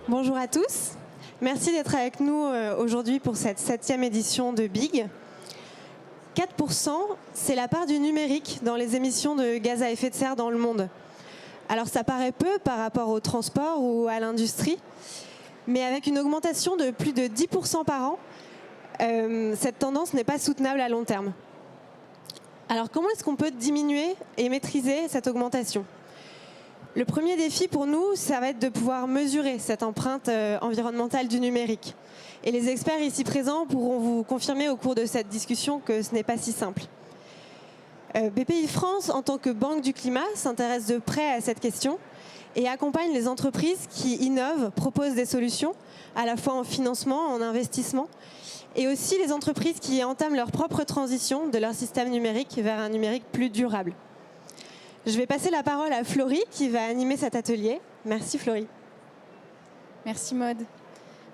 Bonjour à tous. Merci d'être avec nous aujourd'hui pour cette 7e édition de BIG. 4%, c'est la part du numérique dans les émissions de gaz à effet de serre dans le monde. Alors ça paraît peu par rapport au transport ou à l'industrie, mais avec une augmentation de plus de 10% par an, cette tendance n'est pas soutenable à long terme. Alors comment est-ce qu'on peut diminuer et maîtriser cette augmentation ? Le premier défi pour nous, ça va être de pouvoir mesurer cette empreinte environnementale du numérique. Et les experts ici présents pourront vous confirmer au cours de cette discussion que ce n'est pas si simple. BPI France, en tant que banque du climat, s'intéresse de près à cette question et accompagne les entreprises qui innovent, proposent des solutions, à la fois en financement, en investissement, et aussi les entreprises qui entament leur propre transition de leur système numérique vers un numérique plus durable. Je vais passer la parole à Florie qui va animer cet atelier. Merci Florie. Merci Maud.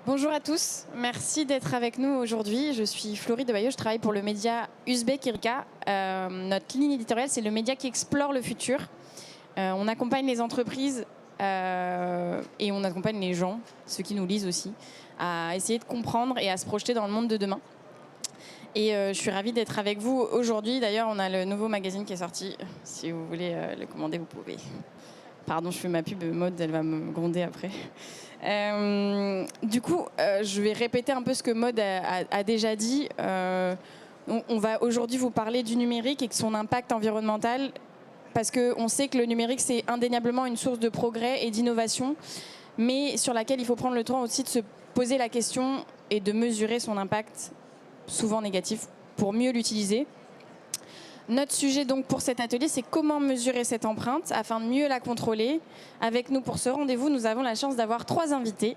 Bonjour à tous, merci d'être avec nous aujourd'hui. Je suis Florie de Bayeux, je travaille pour le média Uzbek Erika. Notre ligne éditoriale, c'est le média qui explore le futur. On accompagne les entreprises et on accompagne les gens, ceux qui nous lisent aussi, à essayer de comprendre et à se projeter dans le monde de demain. Et je suis ravie d'être avec vous aujourd'hui. D'ailleurs, on a le nouveau magazine qui est sorti. Si vous voulez le commander, vous pouvez. Pardon, je fais ma pub, Maud, elle va me gronder après. Du coup, je vais répéter un peu ce que Maud a déjà dit. On va aujourd'hui vous parler du numérique et de son impact environnemental, parce qu'on sait que le numérique, c'est indéniablement une source de progrès et d'innovation, mais sur laquelle il faut prendre le temps aussi de se poser la question et de mesurer son impact, souvent négatif, pour mieux l'utiliser. Notre sujet donc pour cet atelier, c'est comment mesurer cette empreinte afin de mieux la contrôler. Avec nous pour ce rendez-vous, nous avons la chance d'avoir 3 invités.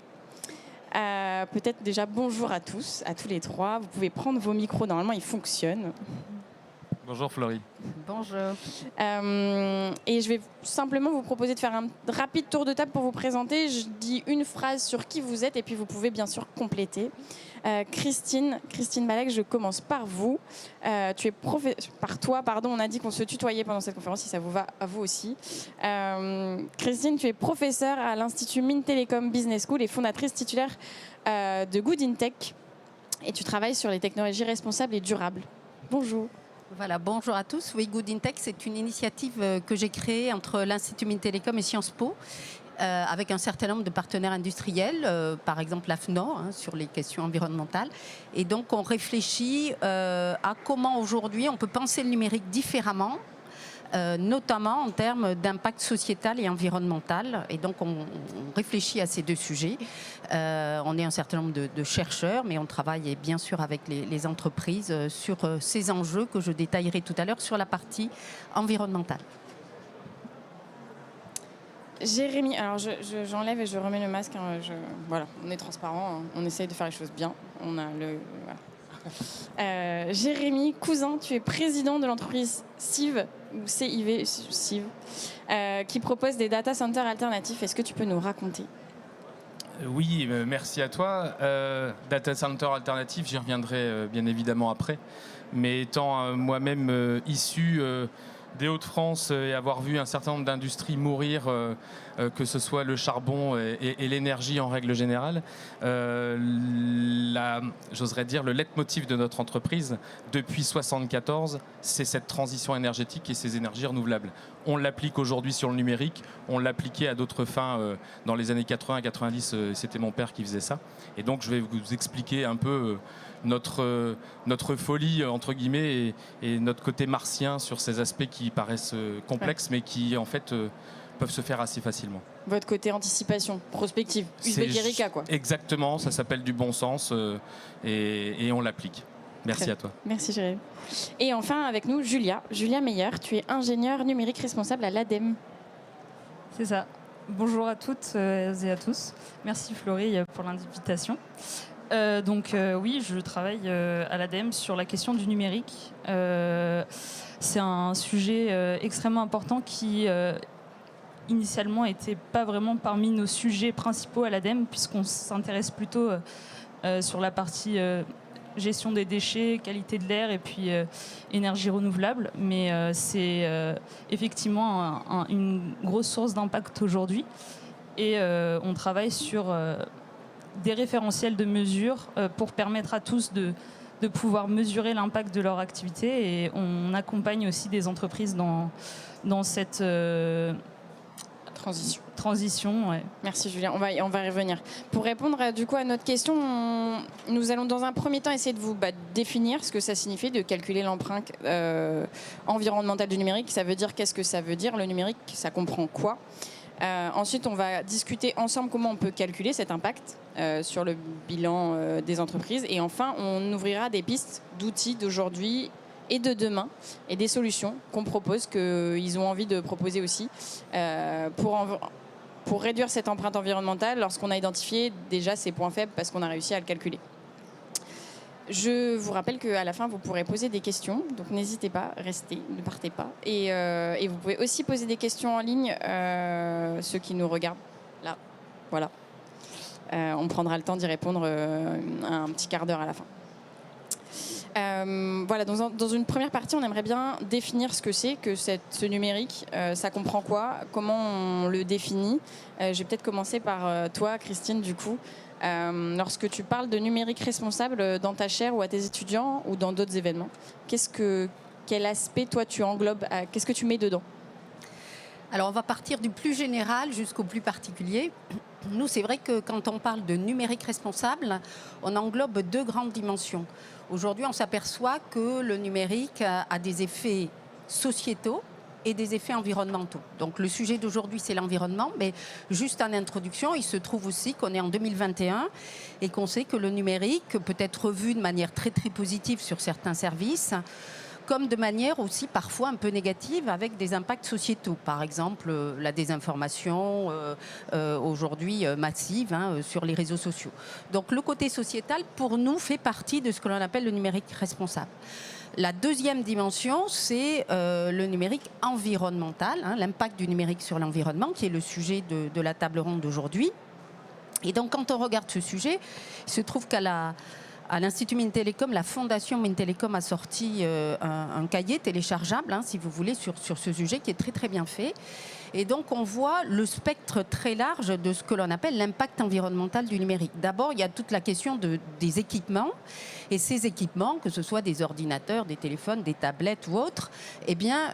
Peut-être déjà bonjour à tous, à tous les 3. Vous pouvez prendre vos micros, normalement ils fonctionnent. Bonjour Florie. Bonjour. Et je vais simplement vous proposer de faire un rapide tour de table pour vous présenter. Je dis une phrase sur qui vous êtes et puis vous pouvez bien sûr compléter. Christine Malek, je commence par vous. Par toi, pardon, on a dit qu'on se tutoyait pendant cette conférence, si ça vous va, à vous aussi. Christine, tu es professeure à l'Institut Mines Télécom Business School et fondatrice titulaire de Good in Tech. Et tu travailles sur les technologies responsables et durables. Bonjour. Voilà, bonjour à tous. Oui, Good in Tech, c'est une initiative que j'ai créée entre l'Institut Mines Télécom et Sciences Po, avec un certain nombre de partenaires industriels, par exemple l'AFNOR, sur les questions environnementales. Et donc, on réfléchit à comment aujourd'hui on peut penser le numérique différemment, notamment en termes d'impact sociétal et environnemental. Et donc, on réfléchit à ces 2 sujets. On est un certain nombre de chercheurs, mais on travaille bien sûr avec les entreprises sur ces enjeux que je détaillerai tout à l'heure sur la partie environnementale. Jérémy, alors j'enlève et je remets le masque. Voilà, on est transparent, on essaye de faire les choses bien. On a le... Voilà. Jérémy Cousin, tu es président de l'entreprise CIV, ou CIV, CIV, qui propose des data centers alternatifs. Est-ce que tu peux nous raconter ? Oui, merci à toi. Data center alternatif, j'y reviendrai bien évidemment après. Mais étant moi-même issu des Hauts-de-France et avoir vu un certain nombre d'industries mourir, que ce soit le charbon et l'énergie en règle générale, j'oserais dire le leitmotiv de notre entreprise depuis 1974, c'est cette transition énergétique et ces énergies renouvelables. On l'applique aujourd'hui sur le numérique, on l'appliquait à d'autres fins dans les années 80-90, c'était mon père qui faisait ça. Et donc je vais vous expliquer un peu notre folie, entre guillemets, et notre côté martien sur ces aspects qui paraissent complexes, mais qui, en fait, peuvent se faire assez facilement. Votre côté anticipation, prospective, Uzbek Erika, quoi. Exactement, ça s'appelle du bon sens et on l'applique. Merci à toi. Merci Jérémy. Et enfin, avec nous, Julia Meyer, tu es ingénieure numérique responsable à l'ADEME. C'est ça. Bonjour à toutes et à tous. Merci Florie pour l'invitation. Oui, je travaille à l'ADEME sur la question du numérique. C'est un sujet extrêmement important qui initialement n'était pas vraiment parmi nos sujets principaux à l'ADEME, puisqu'on s'intéresse plutôt sur la partie gestion des déchets, qualité de l'air et puis énergie renouvelable. Mais c'est effectivement une grosse source d'impact aujourd'hui. et on travaille sur des référentiels de mesure pour permettre à tous de pouvoir mesurer l'impact de leur activité, et on accompagne aussi des entreprises dans cette transition. Ouais. Merci Julien, on va y revenir. Pour répondre du coup à notre question, nous allons dans un premier temps essayer de vous définir ce que ça signifie de calculer l'empreinte environnementale du numérique. Ça veut dire, qu'est-ce que ça veut dire le numérique, ça comprend quoi? Ensuite, on va discuter ensemble comment on peut calculer cet impact sur le bilan des entreprises. Et enfin, on ouvrira des pistes d'outils d'aujourd'hui et de demain, et des solutions qu'on propose, qu'ils ont envie de proposer aussi, pour réduire cette empreinte environnementale lorsqu'on a identifié déjà ces points faibles parce qu'on a réussi à le calculer. Je vous rappelle qu'à la fin, vous pourrez poser des questions, donc n'hésitez pas, restez, ne partez pas. Et vous pouvez aussi poser des questions en ligne, ceux qui nous regardent là, voilà. On prendra le temps d'y répondre un petit quart d'heure à la fin. Voilà, dans une première partie, on aimerait bien définir ce que c'est que ce numérique. Ça comprend quoi? Comment on le définit? Je vais peut-être commencer par toi, Christine, du coup. Lorsque tu parles de numérique responsable dans ta chaire ou à tes étudiants ou dans d'autres événements, quel aspect, toi, tu englobes? Qu'est-ce que tu mets dedans? Alors, on va partir du plus général jusqu'au plus particulier. Nous, c'est vrai que quand on parle de numérique responsable, on englobe deux grandes dimensions. Aujourd'hui, on s'aperçoit que le numérique a des effets sociétaux et des effets environnementaux. Donc le sujet d'aujourd'hui, c'est l'environnement, mais juste en introduction, il se trouve aussi qu'on est en 2021 et qu'on sait que le numérique peut être vu de manière très très positive sur certains services, comme de manière aussi parfois un peu négative avec des impacts sociétaux. Par exemple, la désinformation aujourd'hui massive sur les réseaux sociaux. Donc le côté sociétal, pour nous, fait partie de ce que l'on appelle le numérique responsable. La deuxième dimension, c'est le numérique environnemental, l'impact du numérique sur l'environnement, qui est le sujet de la table ronde d'aujourd'hui. Et donc quand on regarde ce sujet, il se trouve qu'à l'Institut Mines Télécom, la Fondation Mines Télécom a sorti un cahier téléchargeable, si vous voulez, sur ce sujet qui est très très bien fait. Et donc on voit le spectre très large de ce que l'on appelle l'impact environnemental du numérique. D'abord, il y a toute la question des équipements. Et ces équipements, que ce soit des ordinateurs, des téléphones, des tablettes ou autres, eh bien,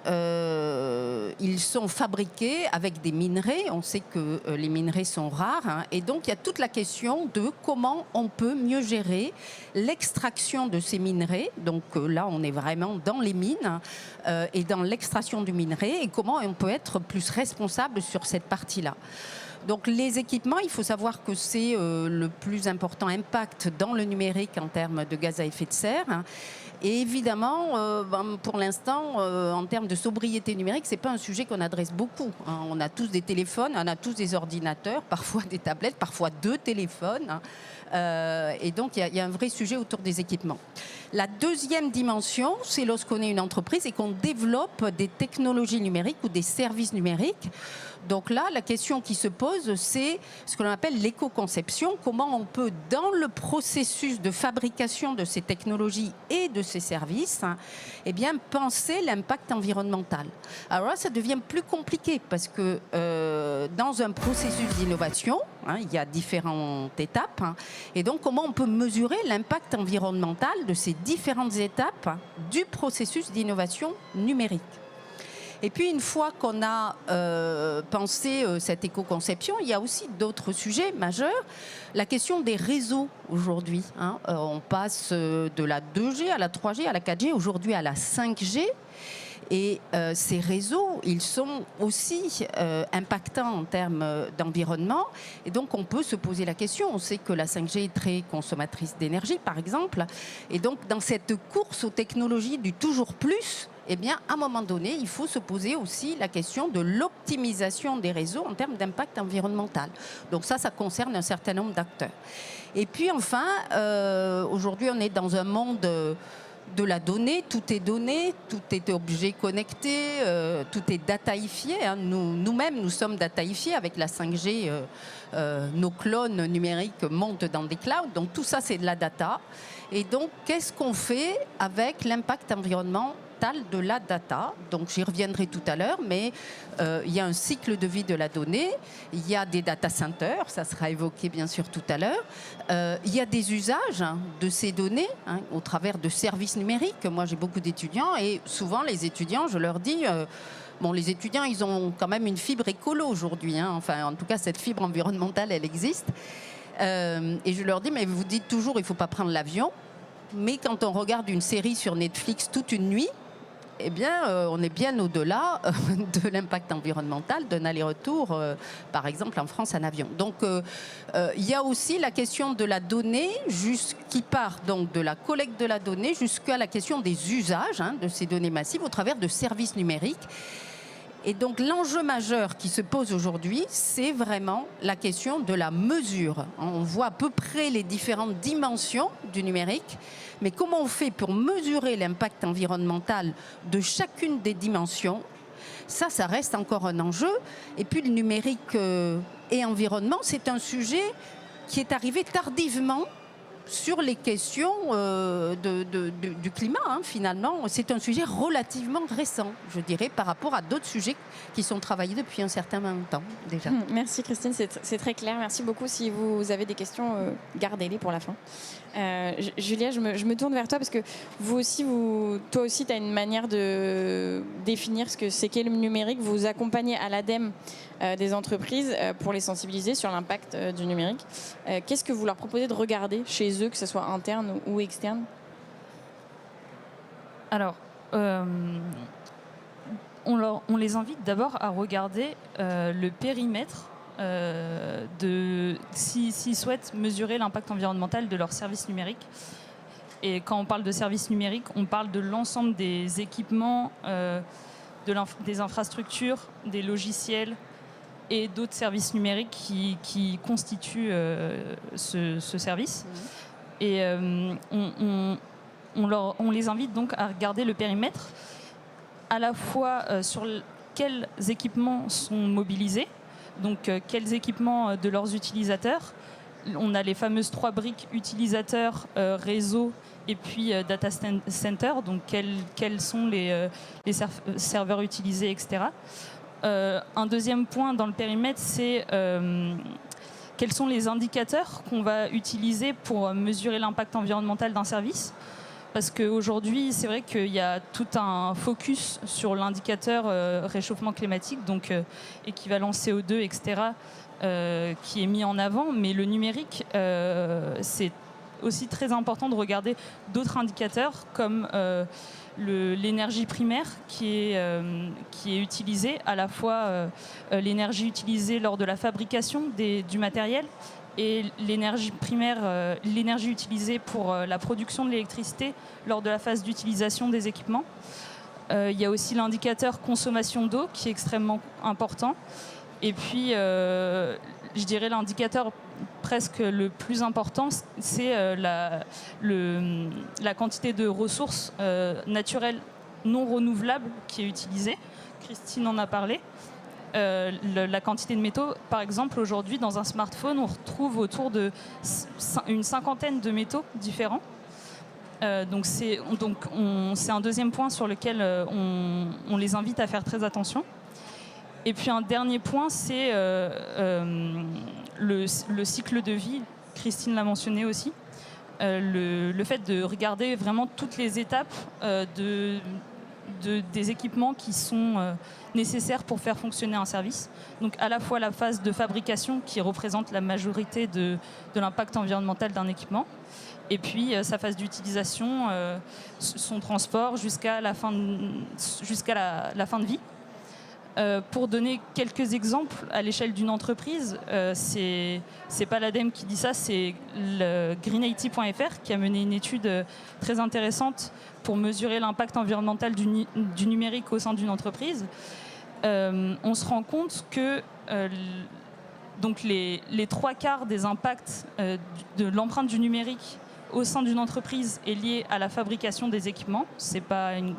ils sont fabriqués avec des minerais. On sait que les minerais sont rares. Et donc, il y a toute la question de comment on peut mieux gérer l'extraction de ces minerais. Donc là, on est vraiment dans les mines et dans l'extraction du minerai. Et comment on peut être plus responsable sur cette partie-là. Donc les équipements, il faut savoir que c'est le plus important impact dans le numérique en termes de gaz à effet de serre. Et évidemment, pour l'instant, en termes de sobriété numérique, ce n'est pas un sujet qu'on adresse beaucoup. On a tous des téléphones, on a tous des ordinateurs, parfois des tablettes, parfois 2 téléphones. Et donc, il y a un vrai sujet autour des équipements. La deuxième dimension, c'est lorsqu'on est une entreprise et qu'on développe des technologies numériques ou des services numériques. Donc là, la question qui se pose, c'est ce que l'on appelle l'éco-conception. Comment on peut, dans le processus de fabrication de ces technologies et de ces services, eh bien, penser l'impact environnemental. Alors là, ça devient plus compliqué parce que dans un processus d'innovation, il y a différentes étapes. Et donc, comment on peut mesurer l'impact environnemental de ces différentes étapes du processus d'innovation numérique? Et puis, une fois qu'on a pensé cette éco-conception, il y a aussi d'autres sujets majeurs. La question des réseaux aujourd'hui. On passe de la 2G à la 3G, à la 4G, aujourd'hui à la 5G. Et ces réseaux, ils sont aussi impactants en termes d'environnement. Et donc, on peut se poser la question. On sait que la 5G est très consommatrice d'énergie, par exemple. Et donc, dans cette course aux technologies du toujours plus, eh bien, à un moment donné, il faut se poser aussi la question de l'optimisation des réseaux en termes d'impact environnemental. Donc ça concerne un certain nombre d'acteurs. Et puis enfin, aujourd'hui, on est dans un monde de la donnée, tout est objet connecté, tout est dataïfié. Nous-mêmes, nous sommes dataïfiés avec la 5G. Nos clones numériques montent dans des clouds. Donc tout ça, c'est de la data. Et donc, qu'est-ce qu'on fait avec l'impact environnementale de la data. Donc j'y reviendrai tout à l'heure, mais il y a un cycle de vie de la donnée, il y a des data centers, ça sera évoqué bien sûr tout à l'heure, il y a des usages de ces données au travers de services numériques. Moi j'ai beaucoup d'étudiants et souvent les étudiants, je leur dis... Bon, les étudiants, ils ont quand même une fibre écolo aujourd'hui. Enfin, en tout cas, cette fibre environnementale, elle existe. Et je leur dis, mais vous dites toujours, il ne faut pas prendre l'avion. Mais quand on regarde une série sur Netflix toute une nuit, eh bien, on est bien au-delà de l'impact environnemental d'un aller-retour, par exemple, en France en avion. Donc, il y a aussi la question de la donnée, qui part donc de la collecte de la donnée jusqu'à la question des usages de ces données massives au travers de services numériques. Et donc l'enjeu majeur qui se pose aujourd'hui, c'est vraiment la question de la mesure. On voit à peu près les différentes dimensions du numérique, mais comment on fait pour mesurer l'impact environnemental de chacune des dimensions? Ça reste encore un enjeu. Et puis le numérique et environnement, c'est un sujet qui est arrivé tardivement sur les questions du climat, finalement. C'est un sujet relativement récent, je dirais, par rapport à d'autres sujets qui sont travaillés depuis un certain temps déjà. Merci Christine, c'est très clair. Merci beaucoup. Si vous avez des questions, gardez-les pour la fin. Julia, je me tourne vers toi parce que toi aussi, tu as une manière de définir ce que c'est qu'est le numérique. Vous accompagnez à l'ADEME des entreprises pour les sensibiliser sur l'impact du numérique. Qu'est-ce que vous leur proposez de regarder chez eux, que ce soit interne ou externe? Alors, on les invite d'abord à regarder le périmètre s'ils souhaitent mesurer l'impact environnemental de leurs services numériques. Et quand on parle de services numériques, on parle de l'ensemble des équipements, des infrastructures, des logiciels et d'autres services numériques qui constituent ce service. Et on les invite donc à regarder le périmètre, à la fois sur quels équipements sont mobilisés, donc quels équipements de leurs utilisateurs. On a les fameuses 3 briques utilisateurs, réseau et puis data center, donc quels sont les serveurs utilisés, etc. Un deuxième point dans le périmètre, c'est quels sont les indicateurs qu'on va utiliser pour mesurer l'impact environnemental d'un service. Parce qu'aujourd'hui, c'est vrai qu'il y a tout un focus sur l'indicateur réchauffement climatique, donc équivalent CO2, etc., qui est mis en avant. Mais le numérique, c'est aussi très important de regarder d'autres indicateurs comme l'énergie primaire qui est utilisée, à la fois l'énergie utilisée lors de la fabrication du matériel et l'énergie primaire, l'énergie utilisée pour la production de l'électricité lors de la phase d'utilisation des équipements. Il y a aussi l'indicateur consommation d'eau qui est extrêmement important. Et puis, je dirais l'indicateur presque le plus important, c'est la quantité de ressources naturelles non renouvelables qui est utilisée. Christine en a parlé. La quantité de métaux, par exemple, aujourd'hui, dans un smartphone, on retrouve autour de une 50aine de métaux différents. Donc c'est un deuxième point sur lequel on les invite à faire très attention. Et puis un dernier point, c'est le cycle de vie. Christine l'a mentionné aussi. Le fait de regarder vraiment toutes les étapes des équipements qui sont nécessaires pour faire fonctionner un service. Donc à la fois la phase de fabrication qui représente la majorité de l'impact environnemental d'un équipement, et puis sa phase d'utilisation, son transport jusqu'à la fin de vie. Pour donner quelques exemples à l'échelle d'une entreprise, c'est pas l'ADEME qui dit ça, c'est le greenIT.fr qui a mené une étude très intéressante pour mesurer l'impact environnemental du numérique au sein d'une entreprise. On se rend compte que donc les 3/4 des impacts de l'empreinte du numérique au sein d'une entreprise est lié à la fabrication des équipements. C'est pas une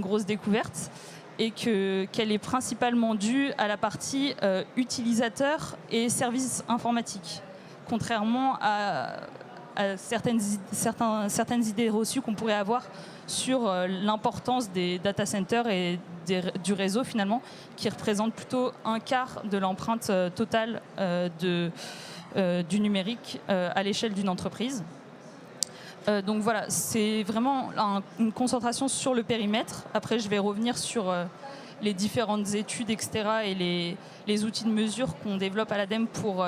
grosse découverte, et qu'elle est principalement due à la partie utilisateur et services informatiques, contrairement à certaines idées reçues qu'on pourrait avoir sur l'importance des data centers et du réseau finalement, qui représente plutôt un quart de l'empreinte totale du numérique à l'échelle d'une entreprise. Donc voilà, c'est vraiment une concentration sur le périmètre. Après, je vais revenir sur les différentes études, etc. et les outils de mesure qu'on développe à l'ADEME pour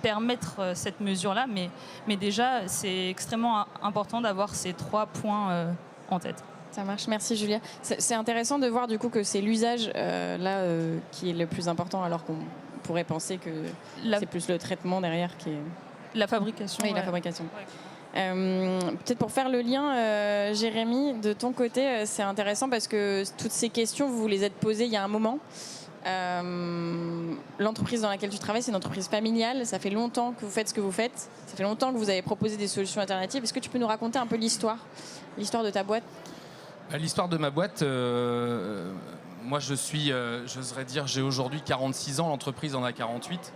permettre cette mesure-là. Mais déjà, c'est extrêmement important d'avoir ces 3 points en tête. Ça marche, merci Julia. C'est intéressant de voir du coup que c'est l'usage qui est le plus important, alors qu'on pourrait penser que c'est plus le traitement derrière qui est... La fabrication. Oui, la fabrication. Peut-être pour faire le lien, Jérémy, de ton côté, c'est intéressant parce que toutes ces questions, vous les êtes posées il y a un moment. L'entreprise dans laquelle tu travailles, c'est une entreprise familiale. Ça fait longtemps que vous faites ce que vous faites. Ça fait longtemps que vous avez proposé des solutions alternatives. Est-ce que tu peux nous raconter un peu l'histoire de ta boîte? L'histoire de ma boîte, moi je suis, j'oserais dire, j'ai aujourd'hui 46 ans, l'entreprise en a 48.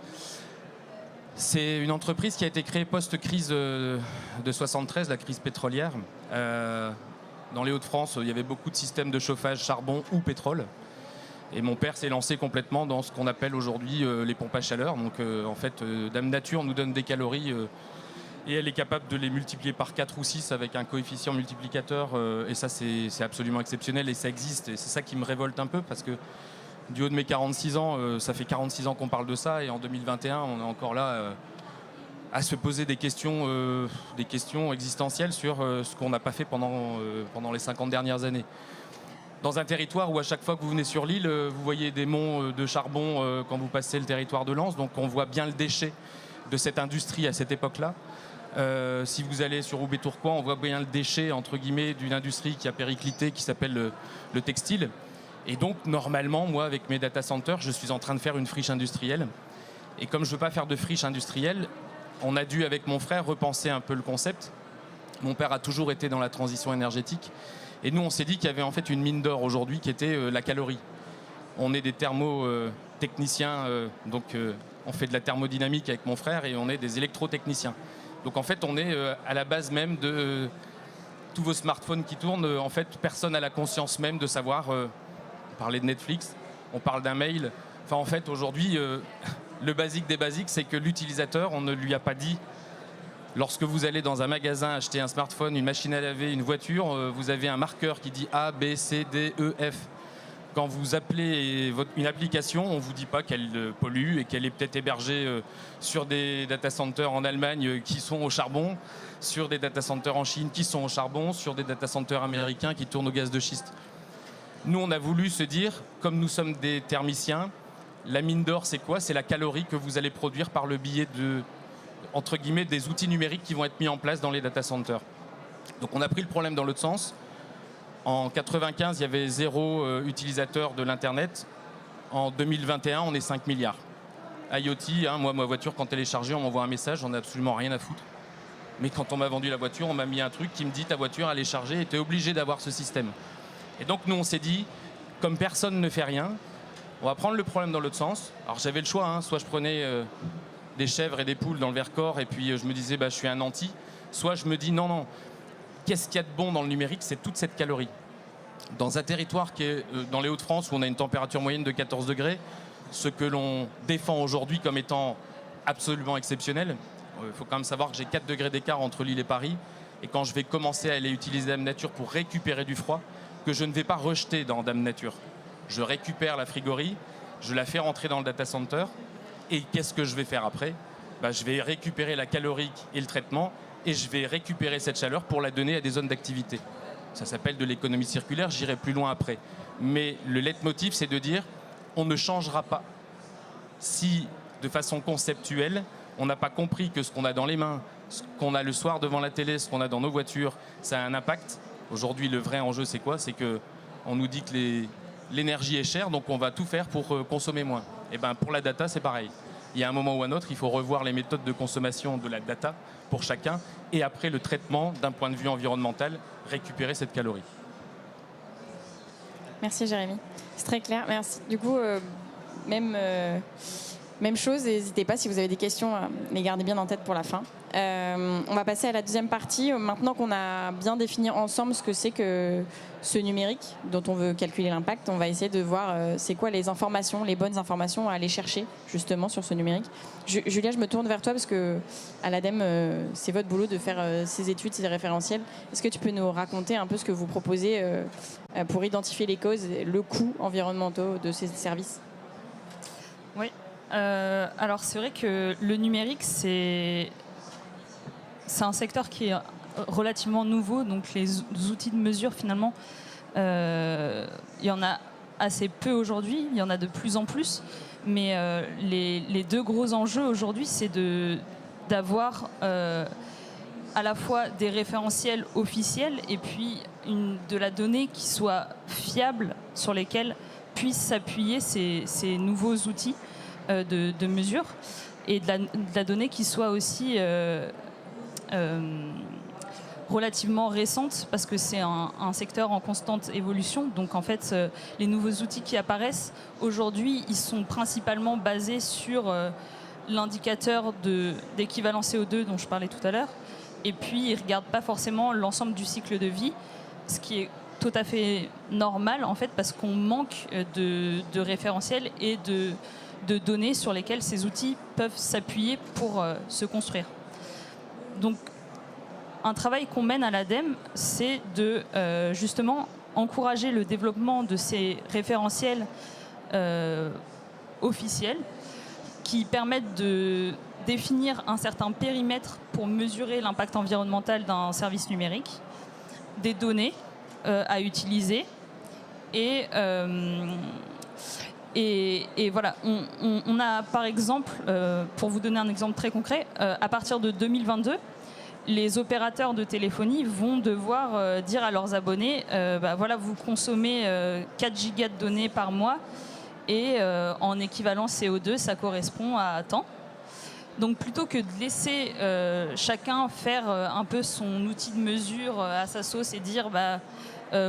C'est une entreprise qui a été créée post-crise de 73, la crise pétrolière. Dans les Hauts-de-France, il y avait beaucoup de systèmes de chauffage charbon ou pétrole. Et mon père s'est lancé complètement dans ce qu'on appelle aujourd'hui les pompes à chaleur. Donc en fait, Dame Nature nous donne des calories et elle est capable de les multiplier par 4 ou 6 avec un coefficient multiplicateur. Et ça, c'est absolument exceptionnel et ça existe. Et c'est ça qui me révolte un peu parce que du haut de mes 46 ans, ça fait 46 ans qu'on parle de ça et en 2021, on est encore là à se poser des questions existentielles sur ce qu'on n'a pas fait pendant les 50 dernières années. Dans un territoire où à chaque fois que vous venez sur l'île, vous voyez des monts de charbon quand vous passez le territoire de Lens, donc on voit bien le déchet de cette industrie à cette époque-là. Si vous allez sur Roubaix-Tourcoing, on voit bien le déchet entre guillemets d'une industrie qui a périclité, qui s'appelle le textile. Et donc, normalement, moi, avec mes data centers, je suis en train de faire une friche industrielle. Et comme je ne veux pas faire de friche industrielle, on a dû, avec mon frère, repenser un peu le concept. Mon père a toujours été dans la transition énergétique. Et nous, on s'est dit qu'il y avait en fait une mine d'or aujourd'hui qui était la calorie. On est des thermotechniciens, donc on fait de la thermodynamique avec mon frère et on est des électrotechniciens. Donc en fait, on est à la base même de tous vos smartphones qui tournent. En fait, personne n'a la conscience même de savoir... On parlait de Netflix, on parle d'un mail. Enfin, en fait, aujourd'hui, le basique des basiques, c'est que l'utilisateur, on ne lui a pas dit. Lorsque vous allez dans un magasin acheter un smartphone, une machine à laver, une voiture, vous avez un marqueur qui dit A, B, C, D, E, F. Quand vous appelez une application, on ne vous dit pas qu'elle pollue et qu'elle est peut-être hébergée sur des data centers en Allemagne qui sont au charbon, sur des data centers en Chine qui sont au charbon, sur des data centers américains qui tournent au gaz de schiste. Nous, on a voulu se dire, comme nous sommes des thermiciens, la mine d'or, c'est quoi? C'est la calorie que vous allez produire par le biais entre guillemets, des outils numériques qui vont être mis en place dans les data centers. Donc on a pris le problème dans l'autre sens. En 95, il y avait 0 utilisateur de l'Internet. En 2021, on est 5 milliards. IoT, moi, ma voiture, quand elle est chargée, on m'envoie un message, j'en ai absolument rien à foutre. Mais quand on m'a vendu la voiture, on m'a mis un truc qui me dit ta voiture, elle est chargée et tu es obligé d'avoir ce système. Et donc nous on s'est dit, comme personne ne fait rien, on va prendre le problème dans l'autre sens. Alors j'avais le choix, soit je prenais des chèvres et des poules dans le Vercors et puis je me disais je suis un anti, soit je me dis non, qu'est-ce qu'il y a de bon dans le numérique? C'est toute cette calorie. Dans un territoire qui est dans les Hauts-de-France où on a une température moyenne de 14 degrés, ce que l'on défend aujourd'hui comme étant absolument exceptionnel, il faut quand même savoir que j'ai 4 degrés d'écart entre Lille et Paris et quand je vais commencer à aller utiliser Dame Nature pour récupérer du froid, que je ne vais pas rejeter dans Dame Nature. Je récupère la frigorie, je la fais rentrer dans le data center, et qu'est-ce que je vais faire après? Je vais récupérer la calorique et le traitement, et je vais récupérer cette chaleur pour la donner à des zones d'activité. Ça s'appelle de l'économie circulaire, j'irai plus loin après. Mais le leitmotiv, c'est de dire, on ne changera pas si, de façon conceptuelle, on n'a pas compris que ce qu'on a dans les mains, ce qu'on a le soir devant la télé, ce qu'on a dans nos voitures, ça a un impact. Aujourd'hui, le vrai enjeu, c'est quoi? C'est qu'on nous dit que l'énergie est chère, donc on va tout faire pour consommer moins. Et pour la data, c'est pareil. Il y a un moment ou un autre, il faut revoir les méthodes de consommation de la data pour chacun, et après le traitement d'un point de vue environnemental, récupérer cette calorie. Merci Jérémy, c'est très clair, merci. Du coup, même chose, n'hésitez pas si vous avez des questions, les gardez bien en tête pour la fin. On va passer à la deuxième partie. Maintenant qu'on a bien défini ensemble ce que c'est que ce numérique dont on veut calculer l'impact, on va essayer de voir c'est quoi les informations, les bonnes informations à aller chercher justement sur ce numérique. Julia, je me tourne vers toi parce que à l'ADEME, c'est votre boulot de faire ces études, ces référentiels. Est-ce que tu peux nous raconter un peu ce que vous proposez pour identifier les causes, le coût environnemental de ces services? Oui. Alors c'est vrai que le numérique, c'est un secteur qui est relativement nouveau, donc les outils de mesure finalement, il y en a assez peu aujourd'hui, il y en a de plus en plus, mais les deux gros enjeux aujourd'hui, c'est d'avoir à la fois des référentiels officiels et puis de la donnée qui soit fiable, sur lesquels puissent s'appuyer ces nouveaux outils de mesure, et de la donnée qui soit aussi relativement récente, parce que c'est un secteur en constante évolution. Donc en fait, les nouveaux outils qui apparaissent aujourd'hui, ils sont principalement basés sur l'indicateur d'équivalent CO2 dont je parlais tout à l'heure, et puis ils ne regardent pas forcément l'ensemble du cycle de vie, ce qui est tout à fait normal en fait, parce qu'on manque de référentiels et de données sur lesquelles ces outils peuvent s'appuyer pour se construire. Donc, un travail qu'on mène à l'ADEME, c'est de justement encourager le développement de ces référentiels officiels qui permettent de définir un certain périmètre pour mesurer l'impact environnemental d'un service numérique, des données à utiliser et voilà, on a par exemple, pour vous donner un exemple très concret, à partir de 2022, les opérateurs de téléphonie vont devoir dire à leurs abonnés, voilà, vous consommez 4 gigas de données par mois et en équivalent CO2, ça correspond à tant. Donc plutôt que de laisser chacun faire un peu son outil de mesure à sa sauce et dire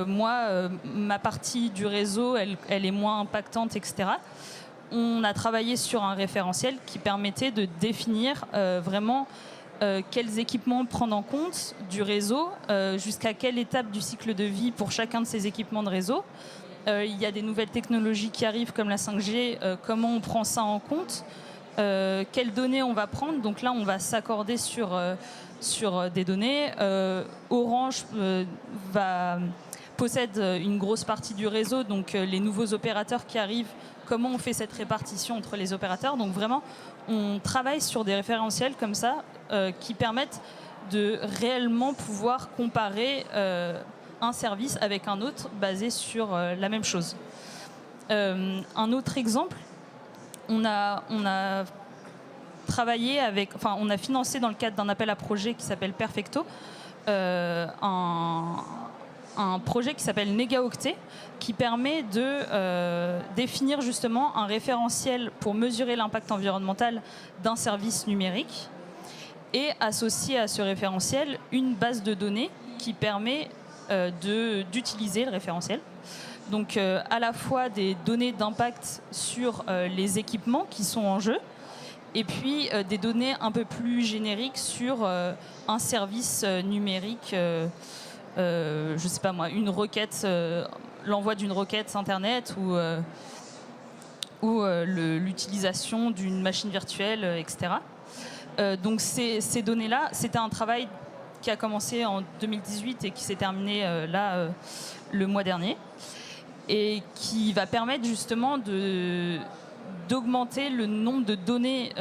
moi, ma partie du réseau, elle est moins impactante, etc. On a travaillé sur un référentiel qui permettait de définir vraiment quels équipements prendre en compte du réseau, jusqu'à quelle étape du cycle de vie pour chacun de ces équipements de réseau. Il y a des nouvelles technologies qui arrivent comme la 5G, comment on prend ça en compte, quelles données on va prendre. Donc là, on va s'accorder sur des données. Orange possède une grosse partie du réseau, donc les nouveaux opérateurs qui arrivent, comment on fait cette répartition entre les opérateurs. Donc vraiment, on travaille sur des référentiels comme ça qui permettent de réellement pouvoir comparer un service avec un autre basé sur la même chose. Un autre exemple, on a travaillé on a financé dans le cadre d'un appel à projet qui s'appelle Perfecto, un projet qui s'appelle Négaoctet, qui permet de définir justement un référentiel pour mesurer l'impact environnemental d'un service numérique et associer à ce référentiel une base de données qui permet d'utiliser le référentiel. Donc à la fois des données d'impact sur les équipements qui sont en jeu, et puis des données un peu plus génériques sur un service numérique, je sais pas moi, une requête, l'envoi d'une requête internet ou l'utilisation d'une machine virtuelle, etc. Donc ces données-là, c'était un travail qui a commencé en 2018 et qui s'est terminé le mois dernier, et qui va permettre justement d'augmenter le nombre de données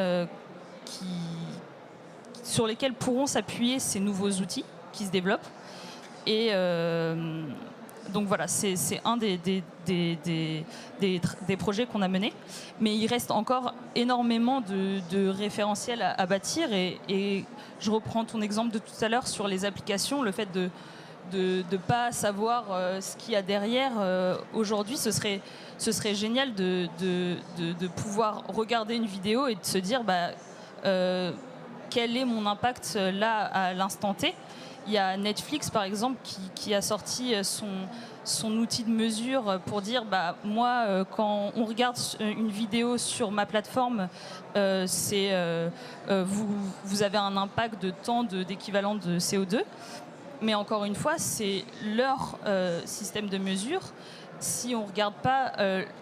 sur lesquelles pourront s'appuyer ces nouveaux outils qui se développent. Et donc voilà, c'est un des projets qu'on a menés. Mais il reste encore énormément de référentiels à bâtir. Et je reprends ton exemple de tout à l'heure sur les applications, le fait de ne pas savoir ce qu'il y a derrière. Aujourd'hui, ce serait génial de pouvoir regarder une vidéo et de se dire quel est mon impact là à l'instant T. Il y a Netflix, par exemple, qui a sorti son outil de mesure pour dire moi, quand on regarde une vidéo sur ma plateforme, vous avez un impact de temps d'équivalent de CO2. Mais encore une fois, c'est leur système de mesure. Si on ne regarde pas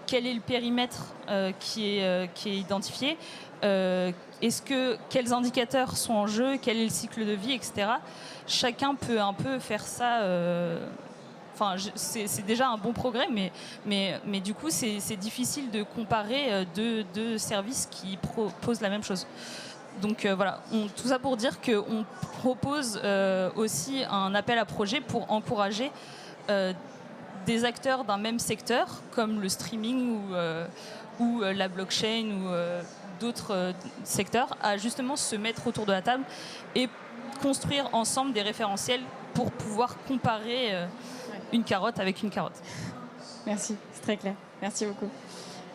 quel est le périmètre qui est identifié, quels indicateurs sont en jeu, quel est le cycle de vie, etc. Chacun peut un peu faire ça. C'est déjà un bon progrès, mais du coup, c'est difficile de comparer deux services qui proposent la même chose. Donc voilà, tout ça pour dire qu'on propose aussi un appel à projet pour encourager des acteurs d'un même secteur, comme le streaming ou la blockchain ou d'autres secteurs, à justement se mettre autour de la table et construire ensemble des référentiels pour pouvoir comparer une carotte avec une carotte. Merci, c'est très clair. Merci beaucoup.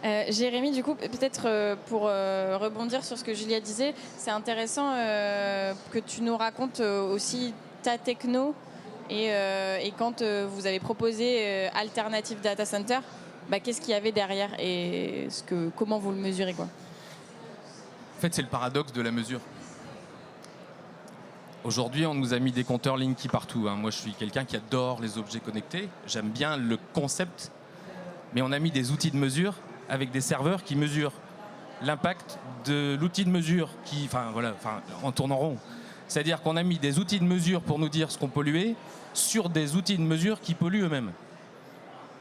Jérémy, du coup, peut-être pour rebondir sur ce que Julia disait, c'est intéressant que tu nous racontes aussi ta techno et quand vous avez proposé Alternative Data Center, qu'est-ce qu'il y avait derrière et comment vous le mesurez, quoi. En fait, c'est le paradoxe de la mesure. Aujourd'hui, on nous a mis des compteurs Linky partout. Moi, je suis quelqu'un qui adore les objets connectés. J'aime bien le concept, mais on a mis des outils de mesure avec des serveurs qui mesurent l'impact de l'outil de mesure en tournant rond. C'est-à-dire qu'on a mis des outils de mesure pour nous dire ce qu'on polluait sur des outils de mesure qui polluent eux-mêmes.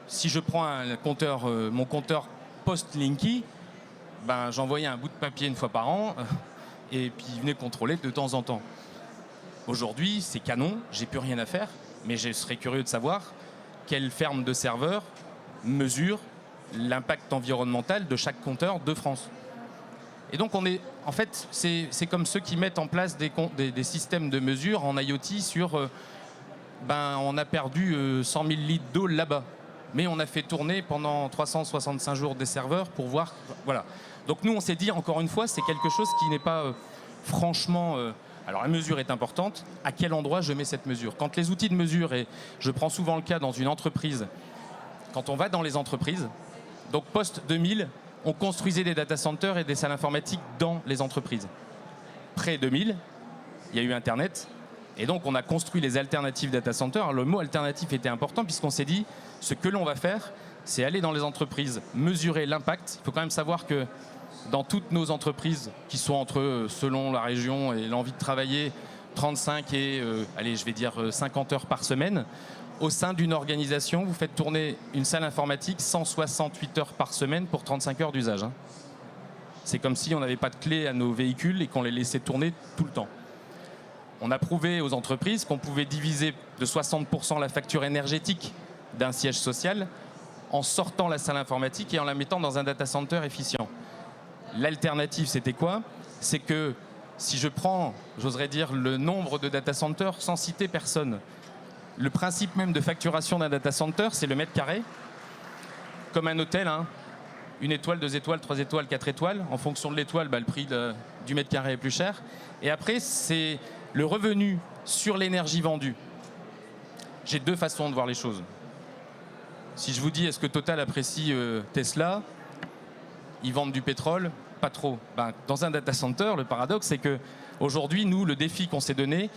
Si je prends mon compteur post-Linky, j'envoyais un bout de papier une fois par an et puis il venait contrôler de temps en temps. Aujourd'hui, c'est canon, j'ai plus rien à faire, mais je serais curieux de savoir quelle ferme de serveurs mesure l'impact environnemental de chaque compteur de France. Et donc, c'est comme ceux qui mettent en place des systèmes de mesure en IoT sur... on a perdu 100 000 litres d'eau là-bas. Mais on a fait tourner pendant 365 jours des serveurs pour voir... Voilà. Donc nous, on s'est dit, encore une fois, c'est quelque chose qui n'est pas franchement... alors la mesure est importante. À quel endroit je mets cette mesure? Quand les outils de mesure, et je prends souvent le cas dans une entreprise, quand on va dans les entreprises, donc post-2000, on construisait des data centers et des salles informatiques dans les entreprises. Pré-2000, il y a eu Internet, et donc on a construit les alternatives data centers. Alors, le mot alternatif était important puisqu'on s'est dit, ce que l'on va faire, c'est aller dans les entreprises, mesurer l'impact. Il faut quand même savoir que dans toutes nos entreprises, qui sont entre, selon la région et l'envie de travailler, 35 et 50 heures par semaine, au sein d'une organisation, vous faites tourner une salle informatique 168 heures par semaine pour 35 heures d'usage. C'est comme si on n'avait pas de clé à nos véhicules et qu'on les laissait tourner tout le temps. On a prouvé aux entreprises qu'on pouvait diviser de 60% la facture énergétique d'un siège social en sortant la salle informatique et en la mettant dans un data center efficient. L'alternative, c'était quoi? C'est que si je prends, j'oserais dire, le nombre de data centers sans citer personne, le principe même de facturation d'un data center, c'est le mètre carré, comme un hôtel, 1 étoile, 2 étoiles, 3 étoiles, 4 étoiles. En fonction de l'étoile, le prix du mètre carré est plus cher. Et après, c'est le revenu sur l'énergie vendue. J'ai deux façons de voir les choses. Si je vous dis, est-ce que Total apprécie Tesla? Ils vendent du pétrole? Pas trop. Dans un data center, le paradoxe, c'est qu'aujourd'hui, nous, le défi qu'on s'est donné,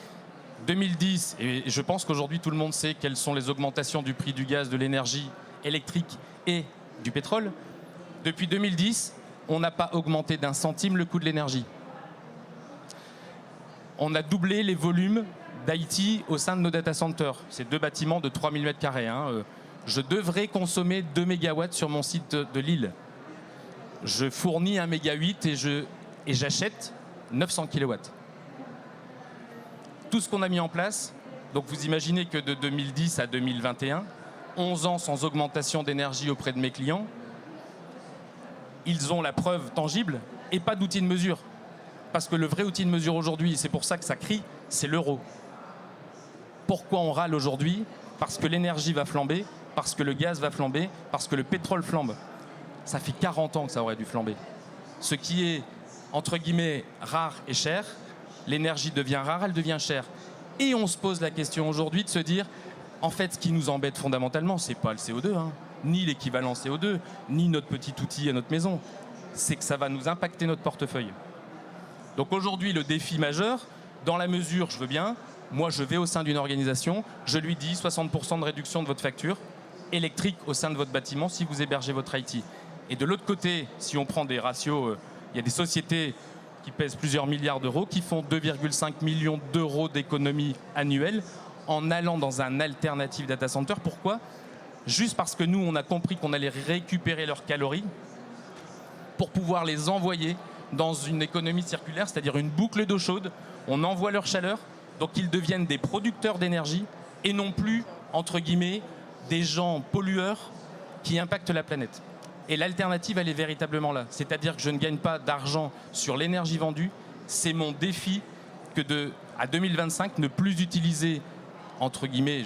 2010, et je pense qu'aujourd'hui tout le monde sait quelles sont les augmentations du prix du gaz, de l'énergie électrique et du pétrole. Depuis 2010, on n'a pas augmenté d'1 centime le coût de l'énergie. On a doublé les volumes d'IT au sein de nos data centers. C'est 2 bâtiments de 3000 m². Je devrais consommer 2 mégawatts sur mon site de Lille. Je fournis 1,8 mégawatt et j'achète 900 kilowatts. Tout ce qu'on a mis en place, donc vous imaginez que de 2010 à 2021, 11 ans sans augmentation d'énergie auprès de mes clients, ils ont la preuve tangible et pas d'outil de mesure. Parce que le vrai outil de mesure aujourd'hui, c'est pour ça que ça crie, c'est l'euro. Pourquoi on râle aujourd'hui? Parce que l'énergie va flamber, parce que le gaz va flamber, parce que le pétrole flambe. Ça fait 40 ans que ça aurait dû flamber. Ce qui est, entre guillemets, rare et cher, l'énergie devient rare, elle devient chère. Et on se pose la question aujourd'hui de se dire, en fait, ce qui nous embête fondamentalement, c'est pas le CO2, hein, ni l'équivalent CO2, ni notre petit outil à notre maison. C'est que ça va nous impacter notre portefeuille. Donc aujourd'hui, le défi majeur, dans la mesure, je veux bien, moi je vais au sein d'une organisation, je lui dis 60% de réduction de votre facture électrique au sein de votre bâtiment si vous hébergez votre IT. Et de l'autre côté, si on prend des ratios, il y a des sociétés qui pèsent plusieurs milliards d'euros, qui font 2,5 millions d'euros d'économies annuelles en allant dans un alternative data center. Pourquoi ? Juste parce que nous, on a compris qu'on allait récupérer leurs calories pour pouvoir les envoyer dans une économie circulaire, c'est-à-dire une boucle d'eau chaude. On envoie leur chaleur, donc ils deviennent des producteurs d'énergie et non plus, entre guillemets, des gens pollueurs qui impactent la planète. Et l'alternative, elle est véritablement là. C'est-à-dire que je ne gagne pas d'argent sur l'énergie vendue. C'est mon défi que à 2025, ne plus utiliser, entre guillemets,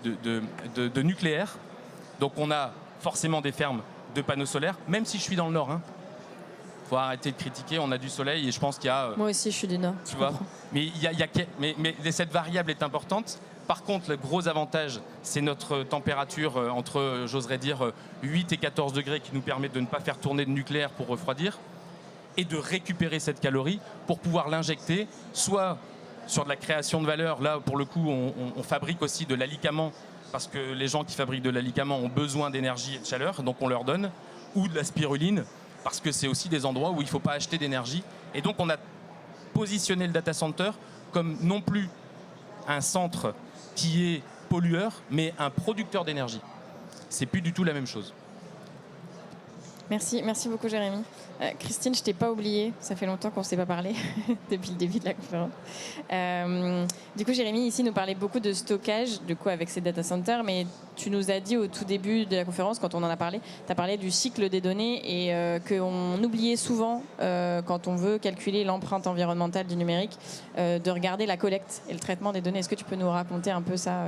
de nucléaire. Donc on a forcément des fermes de panneaux solaires, même si je suis dans le Nord. Hein. Faut arrêter de critiquer, on a du soleil et je pense qu'il y a... Moi aussi, je suis du Nord. Tu vois, mais cette variable est importante. Par contre, le gros avantage, c'est notre température entre, j'oserais dire, 8 et 14 degrés qui nous permet de ne pas faire tourner de nucléaire pour refroidir et de récupérer cette calorie pour pouvoir l'injecter, soit sur de la création de valeur. Là, pour le coup, on fabrique aussi de l'alicament parce que les gens qui fabriquent de l'alicament ont besoin d'énergie et de chaleur, donc on leur donne, ou de la spiruline, parce que c'est aussi des endroits où il ne faut pas acheter d'énergie. Et donc, on a positionné le data center comme non plus un centre qui est pollueur, mais un producteur d'énergie. C'est plus du tout la même chose. Merci beaucoup Jérémy. Christine, je t'ai pas oublié, ça fait longtemps qu'on ne s'est pas parlé depuis le début de la conférence. Du coup, Jérémy ici nous parlait beaucoup de stockage, du coup avec ces data centers, mais tu nous as dit au tout début de la conférence, quand on en a parlé, tu as parlé du cycle des données et qu'on oubliait souvent, quand on veut calculer l'empreinte environnementale du numérique, de regarder la collecte et le traitement des données. Est-ce que tu peux nous raconter un peu ça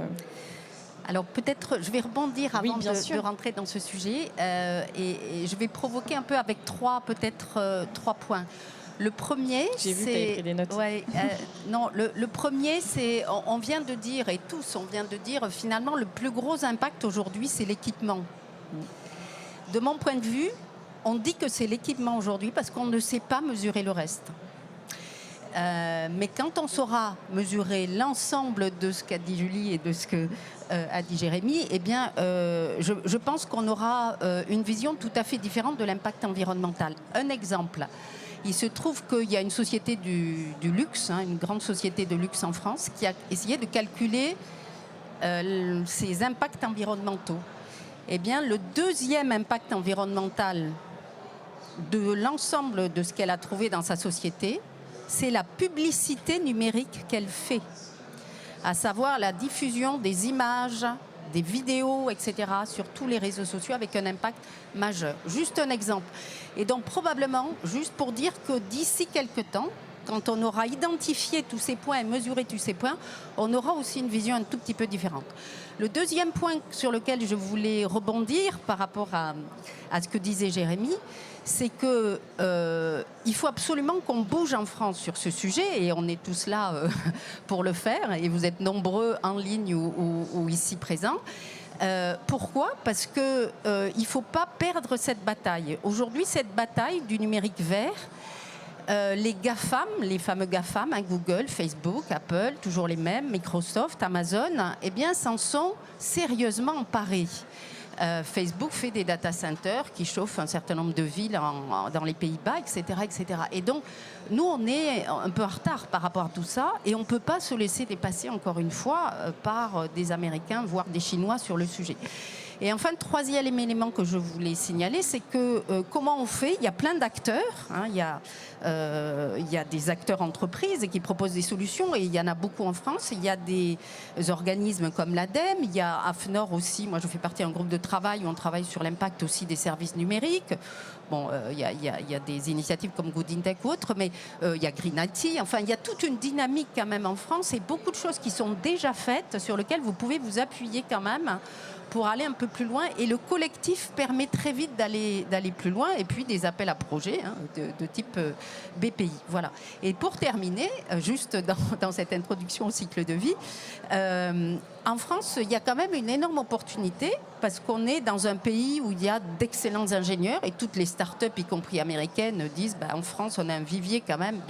Alors peut-être, je vais rebondir avant de rentrer dans ce sujet et je vais provoquer un peu avec trois points. Le premier, j'ai vu que tu avais pris des notes. Ouais, non, le premier, c'est, on vient de dire, et tous, on vient de dire, finalement, le plus gros impact aujourd'hui, c'est l'équipement. De mon point de vue, on dit que c'est l'équipement aujourd'hui parce qu'on ne sait pas mesurer le reste. Mais quand on saura mesurer l'ensemble de ce qu'a dit Julie et de ce que a dit Jérémy, eh bien, je pense qu'on aura une vision tout à fait différente de l'impact environnemental. Un exemple, il se trouve qu'il y a une société du luxe, hein, une grande société de luxe en France, qui a essayé de calculer ses impacts environnementaux. Eh bien, le deuxième impact environnemental de l'ensemble de ce qu'elle a trouvé dans sa société, c'est la publicité numérique qu'elle fait, à savoir la diffusion des images, des vidéos, etc., sur tous les réseaux sociaux avec un impact majeur. Juste un exemple. Et donc probablement, juste pour dire que d'ici quelques temps, quand on aura identifié tous ces points et mesuré tous ces points, on aura aussi une vision un tout petit peu différente. Le deuxième point sur lequel je voulais rebondir par rapport à ce que disait Jérémy, c'est qu'il faut absolument qu'on bouge en France sur ce sujet et on est tous là pour le faire et vous êtes nombreux en ligne ou ici présents. Pourquoi ? Parce qu'il ne faut pas perdre cette bataille. Aujourd'hui, cette bataille du numérique vert, les GAFAM, les fameux GAFAM, hein, Google, Facebook, Apple, toujours les mêmes, Microsoft, Amazon, eh bien, s'en sont sérieusement emparés. Facebook fait des data centers qui chauffent un certain nombre de villes dans les Pays-Bas, etc., etc. Et donc, nous, on est un peu en retard par rapport à tout ça et on ne peut pas se laisser dépasser, encore une fois, par des Américains, voire des Chinois sur le sujet. Et enfin, le troisième élément que je voulais signaler, c'est que comment on fait ? Il y a plein d'acteurs, hein, il y a des acteurs entreprises qui proposent des solutions et il y en a beaucoup en France. Il y a des organismes comme l'ADEME, il y a AFNOR aussi. Moi, je fais partie d'un groupe de travail où on travaille sur l'impact aussi des services numériques. Bon, il y a des initiatives comme Good in Tech ou autres, mais il y a Green IT. Enfin, il y a toute une dynamique quand même en France et beaucoup de choses qui sont déjà faites sur lesquelles vous pouvez vous appuyer quand même pour aller un peu peu plus loin et le collectif permet très vite d'aller plus loin et puis des appels à projets de type BPI. Voilà. Et pour terminer, juste dans cette introduction au cycle de vie, en France, il y a quand même une énorme opportunité parce qu'on est dans un pays où il y a d'excellents ingénieurs et toutes les startups, y compris américaines, disent en France, on a un vivier quand même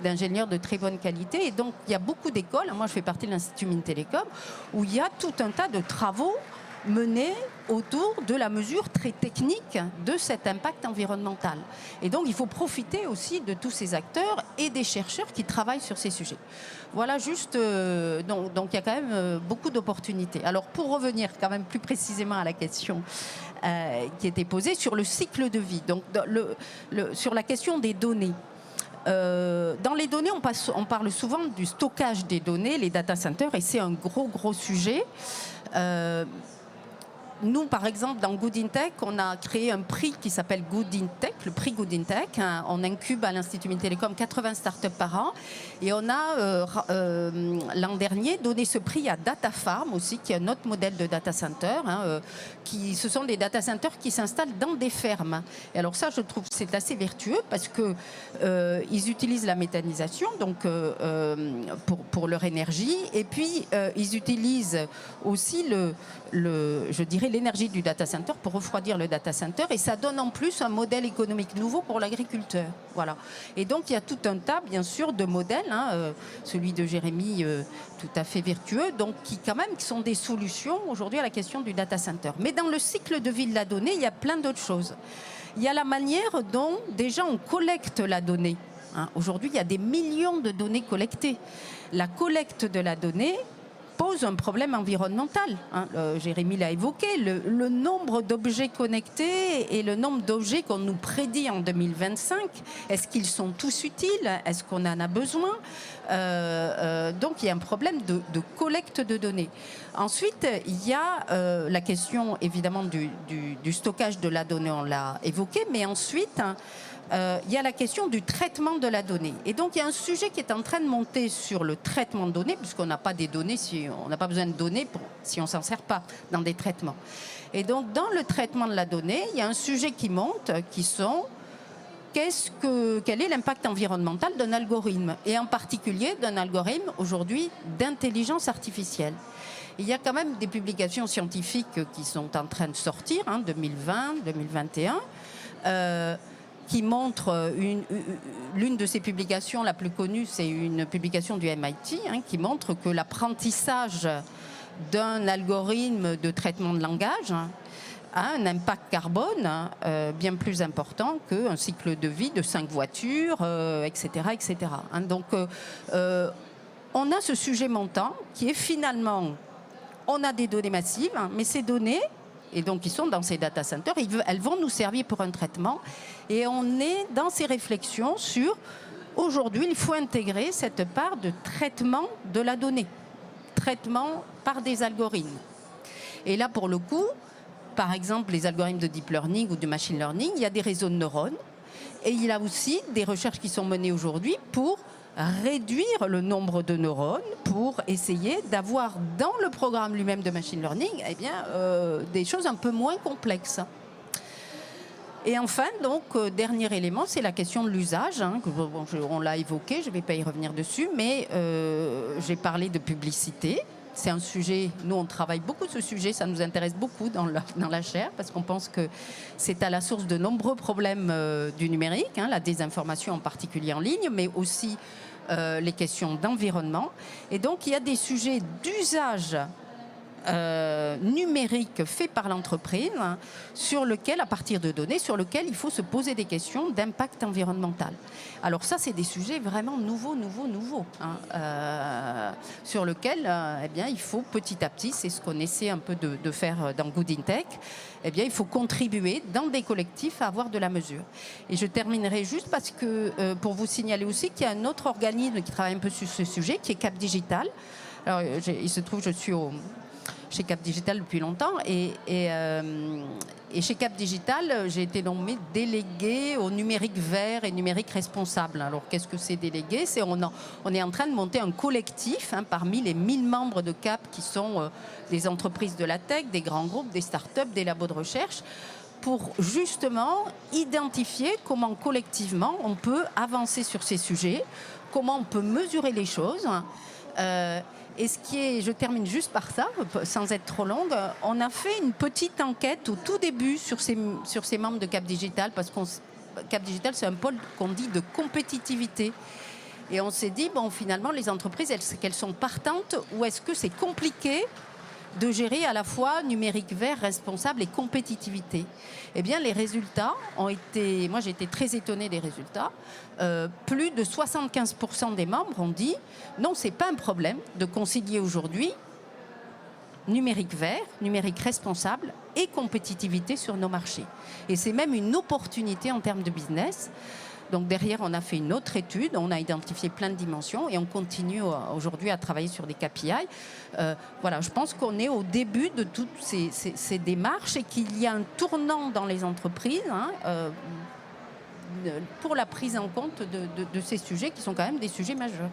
d'ingénieurs de très bonne qualité. Et donc, il y a beaucoup d'écoles. Moi, je fais partie de l'Institut Mintelecom où il y a tout un tas de travaux menés autour de la mesure très technique de cet impact environnemental. Et donc, il faut profiter aussi de tous ces acteurs et des chercheurs qui travaillent sur ces sujets. Voilà, juste, donc il y a quand même beaucoup d'opportunités. Alors, pour revenir quand même plus précisément à la question qui était posée sur le cycle de vie, donc sur la question des données. Dans les données, on parle souvent du stockage des données, les data centers, et c'est un gros sujet. Nous, par exemple, dans Good in Tech, on a créé un prix qui s'appelle Good in Tech, le prix Good in Tech. On incube à l'Institut Mintelecom 80 startups par an. Et on a, l'an dernier, donné ce prix à Data Farm aussi, qui est un autre modèle de data center. Ce sont des data centers qui s'installent dans des fermes. Et alors ça, je trouve que c'est assez vertueux parce qu'ils utilisent la méthanisation donc, pour leur énergie. Et puis, ils utilisent aussi je dirais l'énergie du data center pour refroidir le data center et ça donne en plus un modèle économique nouveau pour l'agriculteur. Voilà. Et donc il y a tout un tas bien sûr de modèles, celui de Jérémy tout à fait vertueux, donc qui quand même sont des solutions aujourd'hui à la question du data center. Mais dans le cycle de vie de la donnée, il y a plein d'autres choses. Il y a la manière dont déjà on collecte la donnée. Aujourd'hui, il y a des millions de données collectées. La collecte de la donnée pose un problème environnemental. Jérémy l'a évoqué, le nombre d'objets connectés et le nombre d'objets qu'on nous prédit en 2025, est-ce qu'ils sont tous utiles? Est-ce qu'on en a besoin? Donc il y a un problème de collecte de données. Ensuite, il y a la question évidemment du stockage de la donnée, on l'a évoqué, mais ensuite il y a la question du traitement de la donnée. Et donc, il y a un sujet qui est en train de monter sur le traitement de données, puisqu'on n'a pas des données, on n'a pas besoin de données si on ne s'en sert pas dans des traitements. Et donc, dans le traitement de la donnée, il y a un sujet qui monte, qui sont quel est l'impact environnemental d'un algorithme, et en particulier d'un algorithme aujourd'hui d'intelligence artificielle. Il y a quand même des publications scientifiques qui sont en train de sortir, 2020, 2021, qui montre l'une de ces publications la plus connue, c'est une publication du MIT, qui montre que l'apprentissage d'un algorithme de traitement de langage a un impact carbone bien plus important qu'un cycle de vie de 5 voitures, etc. etc. Donc, on a ce sujet montant qui est finalement, on a des données massives, mais ces données, et donc ils sont dans ces data centers, elles vont nous servir pour un traitement. Et on est dans ces réflexions sur, aujourd'hui, il faut intégrer cette part de traitement de la donnée, traitement par des algorithmes. Et là, pour le coup, par exemple, les algorithmes de deep learning ou de machine learning, il y a des réseaux de neurones. Et il y a aussi des recherches qui sont menées aujourd'hui pour réduire le nombre de neurones, pour essayer d'avoir dans le programme lui-même de machine learning des choses un peu moins complexes. Et enfin, donc, dernier élément, c'est la question de l'usage. On l'a évoqué, je ne vais pas y revenir dessus, mais j'ai parlé de publicité. C'est un sujet, nous on travaille beaucoup ce sujet, ça nous intéresse beaucoup dans la chaire parce qu'on pense que c'est à la source de nombreux problèmes du numérique, la désinformation en particulier en ligne, mais aussi les questions d'environnement. Et donc il y a des sujets d'usage numérique fait par l'entreprise sur lequel, à partir de données, sur lequel il faut se poser des questions d'impact environnemental. Alors ça, c'est des sujets vraiment nouveaux, sur lesquels il faut petit à petit, c'est ce qu'on essaie un peu de faire dans Good in Tech, il faut contribuer dans des collectifs à avoir de la mesure. Et je terminerai juste parce que, pour vous signaler aussi qu'il y a un autre organisme qui travaille un peu sur ce sujet, qui est Cap Digital. Alors, il se trouve, je suis chez Cap Digital depuis longtemps. Et chez Cap Digital, j'ai été nommée déléguée au numérique vert et numérique responsable. Alors, qu'est-ce que c'est délégué? On est en train de monter un collectif parmi les 1000 membres de Cap qui sont des entreprises de la tech, des grands groupes, des startups, des labos de recherche, pour justement identifier comment collectivement on peut avancer sur ces sujets, comment on peut mesurer les choses. Et ce qui est, je termine juste par ça, sans être trop longue, on a fait une petite enquête au tout début sur ces membres de Cap Digital, parce que Cap Digital, c'est un pôle qu'on dit de compétitivité. Et on s'est dit, bon, finalement, les entreprises, est-ce qu'elles sont partantes ou est-ce que c'est compliqué de gérer à la fois numérique vert, responsable et compétitivité? Eh bien, les résultats ont été... Moi, j'ai été très étonnée des résultats. Plus de 75% des membres ont dit non, c'est pas un problème de concilier aujourd'hui numérique vert, numérique responsable et compétitivité sur nos marchés. Et c'est même une opportunité en termes de business. Donc derrière, on a fait une autre étude, on a identifié plein de dimensions et on continue aujourd'hui à travailler sur des KPI. Voilà, je pense qu'on est au début de toutes ces démarches et qu'il y a un tournant dans les entreprises pour la prise en compte de ces sujets qui sont quand même des sujets majeurs.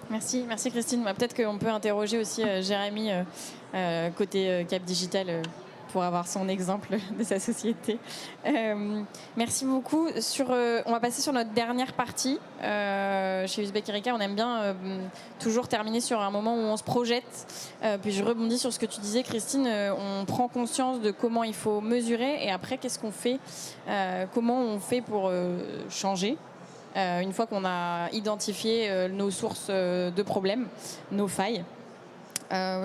Merci Christine. Peut-être qu'on peut interroger aussi Jérémy côté Cap Digital pour avoir son exemple de sa société. Merci beaucoup. On va passer sur notre dernière partie. Chez Uzbek Erika, on aime bien toujours terminer sur un moment où on se projette. Puis je rebondis sur ce que tu disais, Christine. On prend conscience de comment il faut mesurer et après, qu'est-ce qu'on fait? Comment on fait pour changer une fois qu'on a identifié nos sources de problèmes, nos failles?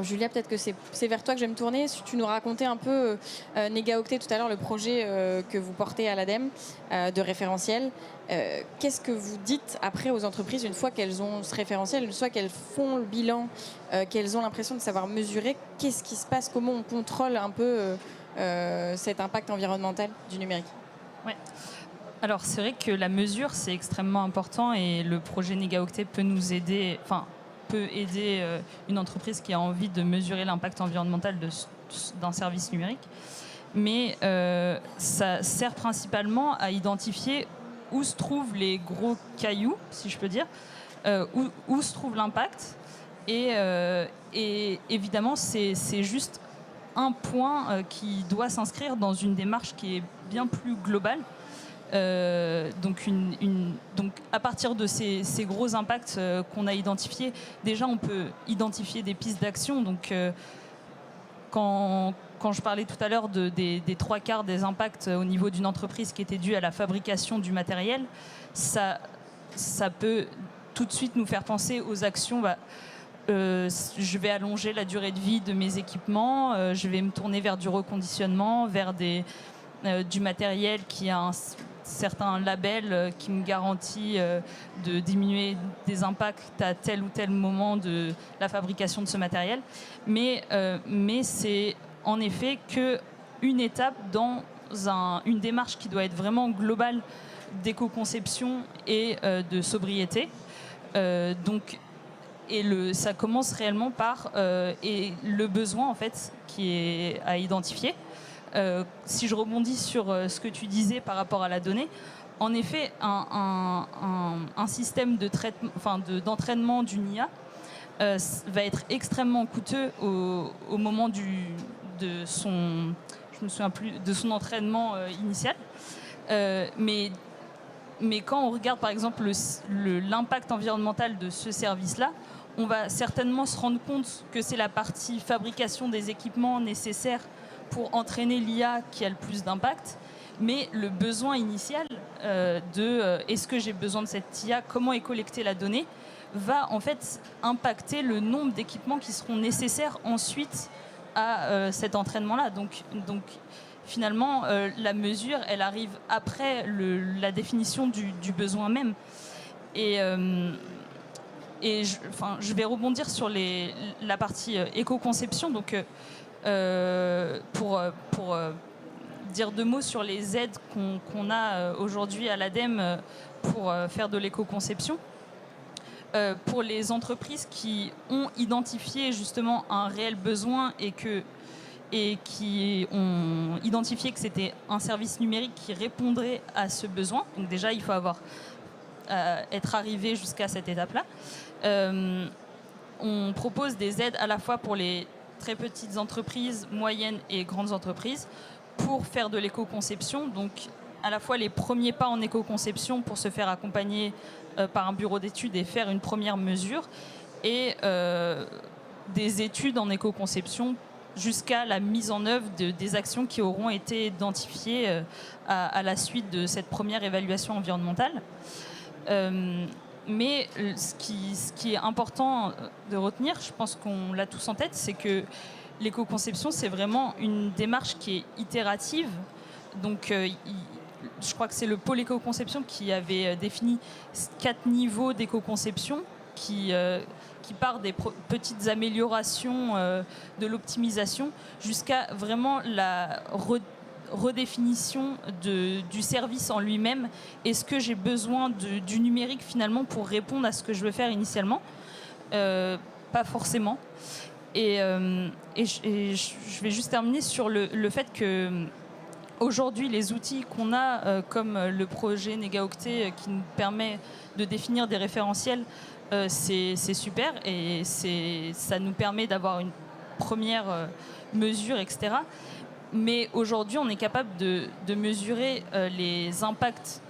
Julia, peut-être que c'est vers toi que je vais me tourner. Si tu nous racontais un peu, Negaoctet tout à l'heure, le projet que vous portez à l'ADEME de référentiel. Qu'est-ce que vous dites après aux entreprises une fois qu'elles ont ce référentiel, une fois qu'elles font le bilan, qu'elles ont l'impression de savoir mesurer? Qu'est-ce qui se passe? Comment on contrôle un peu cet impact environnemental du numérique? Ouais. Alors c'est vrai que la mesure, c'est extrêmement important et le projet Negaoctet peut nous aider... peut aider une entreprise qui a envie de mesurer l'impact environnemental d'un service numérique. Mais ça sert principalement à identifier où se trouvent les gros cailloux, si je peux dire, où se trouve l'impact. Et évidemment, c'est juste un point qui doit s'inscrire dans une démarche qui est bien plus globale. Donc à partir de ces gros impacts qu'on a identifiés, déjà on peut identifier des pistes d'action. Donc quand je parlais tout à l'heure des 3/4 des impacts au niveau d'une entreprise qui étaient dus à la fabrication du matériel, ça peut tout de suite nous faire penser aux actions. Je vais allonger la durée de vie de mes équipements, je vais me tourner vers du reconditionnement, vers du matériel qui a un certain label qui me garantit de diminuer des impacts à tel ou tel moment de la fabrication de ce matériel. Mais c'est en effet qu'une étape dans une démarche qui doit être vraiment globale d'éco-conception et de sobriété. Ça commence réellement par le besoin en fait, qui est à identifier. Si je rebondis sur ce que tu disais par rapport à la donnée, en effet, un système d'entraînement d'une IA va être extrêmement coûteux au moment de son entraînement initial. Mais quand on regarde par exemple l'impact environnemental de ce service-là, on va certainement se rendre compte que c'est la partie fabrication des équipements nécessaires pour entraîner l'IA qui a le plus d'impact, mais le besoin initial est-ce que j'ai besoin de cette IA, comment est collectée la donnée, va en fait impacter le nombre d'équipements qui seront nécessaires ensuite à cet entraînement-là. Donc finalement, la mesure, elle arrive après la définition du besoin même. Et je vais rebondir sur la partie éco-conception. Donc, pour dire deux mots sur les aides qu'on a aujourd'hui à l'ADEME pour faire de l'éco-conception. pour les entreprises qui ont identifié justement un réel besoin et qui ont identifié que c'était un service numérique qui répondrait à ce besoin. Donc déjà, il faut être arrivé jusqu'à cette étape-là. On propose des aides à la fois pour les très petites entreprises, moyennes et grandes entreprises pour faire de l'éco-conception. Donc à la fois les premiers pas en éco-conception pour se faire accompagner par un bureau d'études et faire une première mesure, et des études en éco-conception jusqu'à la mise en œuvre des actions qui auront été identifiées à la suite de cette première évaluation environnementale. Mais ce qui est important de retenir, je pense qu'on l'a tous en tête, c'est que l'éco-conception, c'est vraiment une démarche qui est itérative. Donc, je crois que c'est le pôle éco-conception qui avait défini 4 niveaux d'éco-conception qui part des petites améliorations de l'optimisation jusqu'à vraiment la redéfinition du service en lui-même. Est-ce que j'ai besoin du numérique finalement pour répondre à ce que je veux faire initialement ? Pas forcément. Et je vais juste terminer sur le fait que aujourd'hui, les outils qu'on a, comme le projet Négaoctet qui nous permet de définir des référentiels, c'est super et ça nous permet d'avoir une première mesure, etc. Mais aujourd'hui, on est capable de mesurer les impacts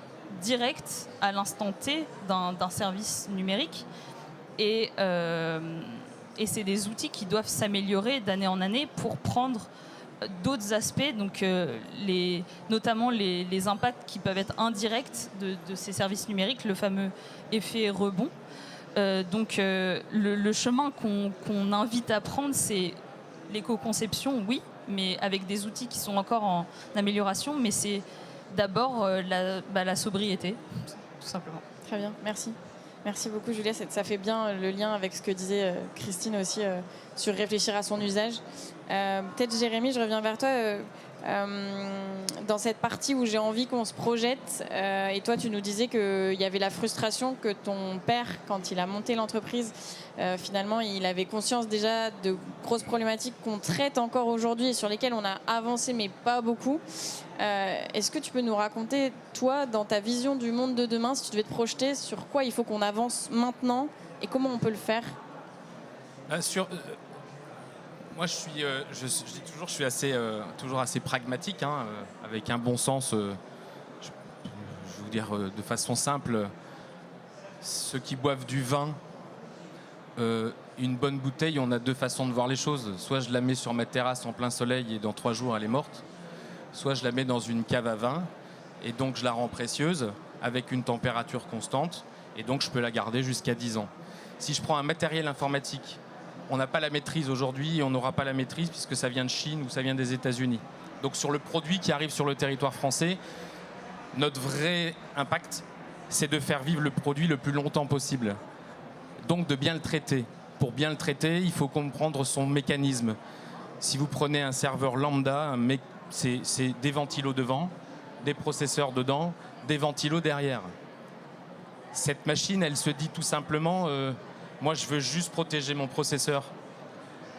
directs à l'instant T d'un service numérique. Et c'est des outils qui doivent s'améliorer d'année en année pour prendre d'autres aspects, donc notamment les impacts qui peuvent être indirects de ces services numériques, le fameux effet rebond. Donc le chemin qu'on invite à prendre, c'est l'éco-conception, oui, mais avec des outils qui sont encore en amélioration, mais c'est d'abord la sobriété, tout simplement. Très bien, merci. Merci beaucoup Julia, ça fait bien le lien avec ce que disait Christine aussi sur réfléchir à son usage. Peut-être Jérémy, je reviens vers toi dans cette partie où j'ai envie qu'on se projette. Et toi, tu nous disais qu'il y avait la frustration que ton père, quand il a monté l'entreprise, finalement, il avait conscience déjà de grosses problématiques qu'on traite encore aujourd'hui et sur lesquelles on a avancé, mais pas beaucoup. Est-ce que tu peux nous raconter, toi, dans ta vision du monde de demain, si tu devais te projeter, sur quoi il faut qu'on avance maintenant et comment on peut le faire ? Moi, je dis toujours, je suis toujours assez pragmatique, avec un bon sens. Je vais vous dire de façon simple, ceux qui boivent du vin, une bonne bouteille, on a 2 façons de voir les choses. Soit je la mets sur ma terrasse en plein soleil et dans 3 jours, elle est morte. Soit je la mets dans une cave à vin et donc je la rends précieuse avec une température constante et donc je peux la garder jusqu'à 10 ans. Si je prends un matériel informatique, on n'a pas la maîtrise aujourd'hui et on n'aura pas la maîtrise puisque ça vient de Chine ou ça vient des États-Unis. Donc sur le produit qui arrive sur le territoire français, notre vrai impact, c'est de faire vivre le produit le plus longtemps possible. Donc de bien le traiter. Pour bien le traiter, il faut comprendre son mécanisme. Si vous prenez un serveur lambda, c'est des ventilos devant, des processeurs dedans, des ventilos derrière. Cette machine, elle se dit tout simplement... moi, je veux juste protéger mon processeur.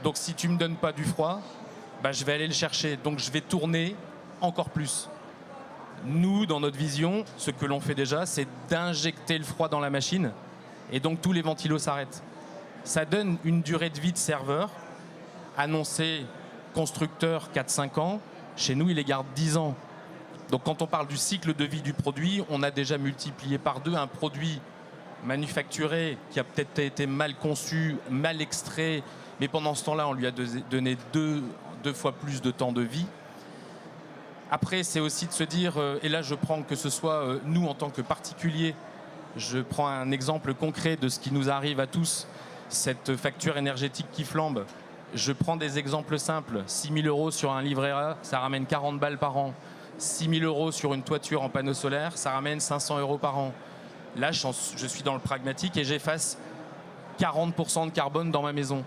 Donc, si tu ne me donnes pas du froid, je vais aller le chercher. Donc, je vais tourner encore plus. Nous, dans notre vision, ce que l'on fait déjà, c'est d'injecter le froid dans la machine. Et donc, tous les ventilos s'arrêtent. Ça donne une durée de vie de serveur annoncée constructeur 4-5 ans. Chez nous, il les garde 10 ans. Donc, quand on parle du cycle de vie du produit, on a déjà multiplié par 2 un produit manufacturé, qui a peut-être été mal conçu, mal extrait, mais pendant ce temps-là, on lui a donné deux fois plus de temps de vie. Après, c'est aussi de se dire, et là je prends que ce soit nous en tant que particuliers, je prends un exemple concret de ce qui nous arrive à tous, cette facture énergétique qui flambe. Je prends des exemples simples, 6 000 € sur un livret A, ça ramène 40 balles par an. 6 000 € sur une toiture en panneau solaire, ça ramène 500 € par an. Là, je suis dans le pragmatique et j'efface 40% de carbone dans ma maison.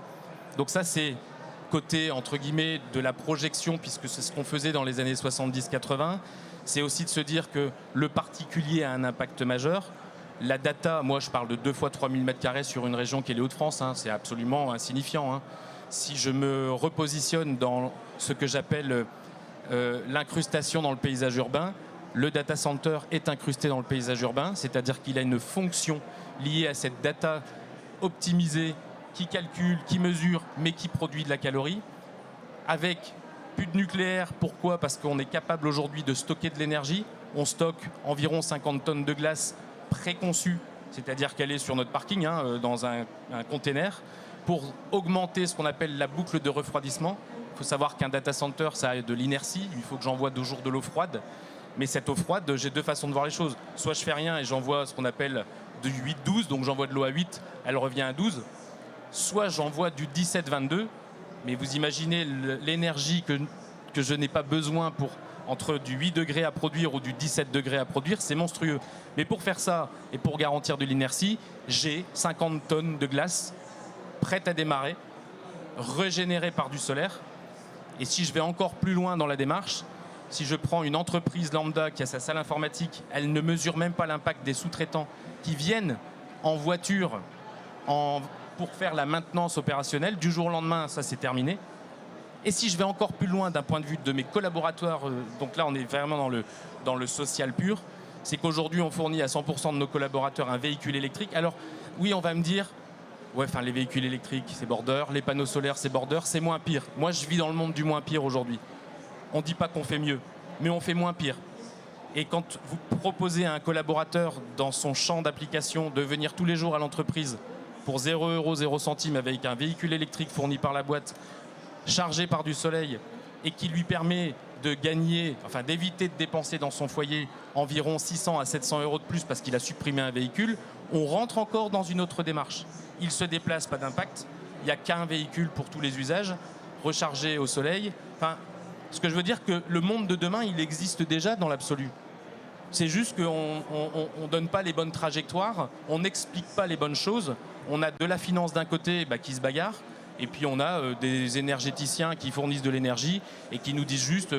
Donc ça, c'est côté, entre guillemets, de la projection, puisque c'est ce qu'on faisait dans les années 70-80. C'est aussi de se dire que le particulier a un impact majeur. La data, moi je parle de 2 fois 3000 m² sur une région qui est les Hauts-de-France, hein, c'est absolument insignifiant. Hein. Si je me repositionne dans ce que j'appelle l'incrustation dans le paysage urbain, le data center est incrusté dans le paysage urbain, c'est-à-dire qu'il a une fonction liée à cette data optimisée qui calcule, qui mesure, mais qui produit de la calorie, avec plus de nucléaire. Pourquoi? Parce qu'on est capable aujourd'hui de stocker de l'énergie. On stocke environ 50 tonnes de glace préconçue, c'est-à-dire qu'elle est sur notre parking, hein, dans un container, pour augmenter ce qu'on appelle la boucle de refroidissement. Il faut savoir qu'un data center, ça a de l'inertie. Il faut que j'envoie toujours de l'eau froide. Mais cette eau froide, j'ai 2 façons de voir les choses. Soit je fais rien et j'envoie ce qu'on appelle du 8-12, donc j'envoie de l'eau à 8, elle revient à 12. Soit j'envoie du 17-22, mais vous imaginez l'énergie que je n'ai pas besoin pour entre du 8 degrés à produire ou du 17 degrés à produire, c'est monstrueux. Mais pour faire ça et pour garantir de l'inertie, j'ai 50 tonnes de glace prêtes à démarrer, régénérées par du solaire. Et si je vais encore plus loin dans la démarche, si je prends une entreprise lambda qui a sa salle informatique, elle ne mesure même pas l'impact des sous-traitants qui viennent en voiture pour faire la maintenance opérationnelle. Du jour au lendemain, ça c'est terminé. Et si je vais encore plus loin d'un point de vue de mes collaborateurs, donc là on est vraiment dans le social pur, c'est qu'aujourd'hui on fournit à 100% de nos collaborateurs un véhicule électrique. Alors oui, on va me dire, ouais, enfin les véhicules électriques c'est border, les panneaux solaires c'est border, c'est moins pire. Moi je vis dans le monde du moins pire aujourd'hui. On ne dit pas qu'on fait mieux, mais on fait moins pire. Et quand vous proposez à un collaborateur dans son champ d'application de venir tous les jours à l'entreprise pour 0 €, 0 centimes avec un véhicule électrique fourni par la boîte, chargé par du soleil et qui lui permet de gagner, enfin d'éviter de dépenser dans son foyer environ 600 à 700 € de plus parce qu'il a supprimé un véhicule, on rentre encore dans une autre démarche. Il se déplace, pas d'impact, il n'y a qu'un véhicule pour tous les usages, rechargé au soleil. Enfin, ce que je veux dire que le monde de demain, il existe déjà dans l'absolu. C'est juste qu'on ne donne pas les bonnes trajectoires, on n'explique pas les bonnes choses. On a de la finance d'un côté qui se bagarre, et puis on a des énergéticiens qui fournissent de l'énergie et qui nous disent juste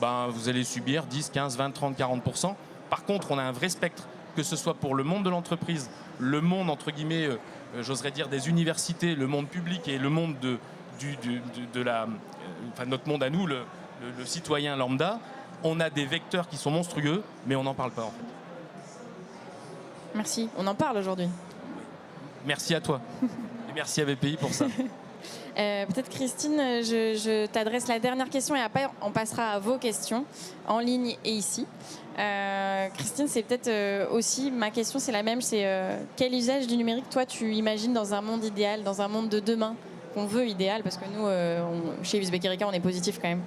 vous allez subir 10, 15, 20, 30, 40%. Par contre, on a un vrai spectre, que ce soit pour le monde de l'entreprise, le monde, entre guillemets, j'oserais dire des universités, le monde public et le monde notre monde à nous, le citoyen lambda. On a des vecteurs qui sont monstrueux, mais on n'en parle pas en fait. Merci, on en parle aujourd'hui. Merci à toi. Et merci à BPI pour ça. Peut-être Christine, je t'adresse la dernière question et après on passera à vos questions en ligne et ici. Christine, c'est peut-être aussi, ma question c'est la même, c'est quel usage du numérique toi tu imagines dans un monde idéal, dans un monde de demain qu'on veut idéal, parce que nous, chez Uzbek Erika, on est positif quand même.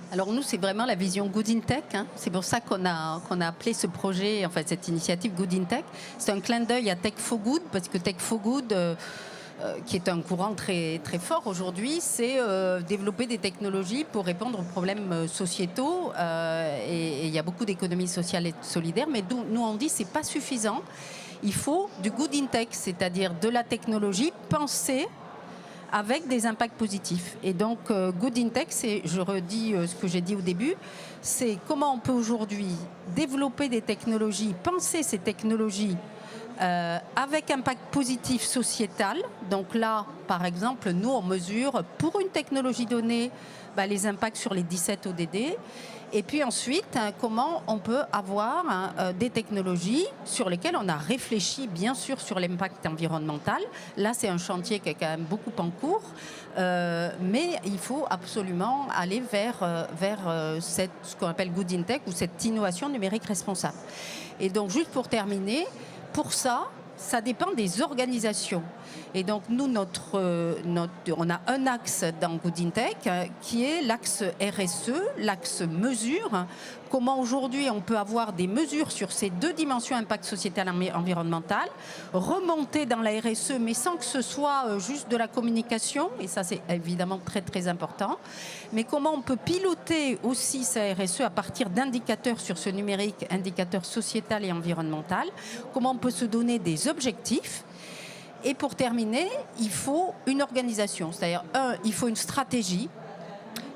Alors nous, c'est vraiment la vision Good in Tech. Hein. C'est pour ça qu'on a appelé ce projet, en fait, cette initiative Good in Tech. C'est un clin d'œil à Tech for Good, parce que Tech for Good, qui est un courant très, très fort aujourd'hui, c'est développer des technologies pour répondre aux problèmes sociétaux. Et il y a beaucoup d'économies sociales et solidaires, mais nous, on dit que ce n'est pas suffisant. Il faut du Good in Tech, c'est-à-dire de la technologie pensée avec des impacts positifs. Et donc, Good in Tech, je redis ce que j'ai dit au début, c'est comment on peut aujourd'hui développer des technologies, penser ces technologies avec impact positif sociétal. Donc là, par exemple, nous, on mesure pour une technologie donnée les impacts sur les 17 ODD. Et puis ensuite, comment on peut avoir des technologies sur lesquelles on a réfléchi, bien sûr, sur l'impact environnemental. Là, c'est un chantier qui est quand même beaucoup en cours. Mais il faut absolument aller vers ce qu'on appelle Good in Tech ou cette innovation numérique responsable. Et donc, juste pour terminer, pour ça, ça dépend des organisations. Et donc, nous, on a un axe dans Good in Tech qui est l'axe RSE, l'axe mesure. Comment aujourd'hui on peut avoir des mesures sur ces deux dimensions, impact sociétal et environnemental, remonter dans la RSE, mais sans que ce soit juste de la communication, et ça c'est évidemment très très important, mais comment on peut piloter aussi sa RSE à partir d'indicateurs sur ce numérique, indicateurs sociétal et environnemental, comment on peut se donner des objectifs. Et pour terminer, il faut une organisation, c'est-à-dire il faut une stratégie.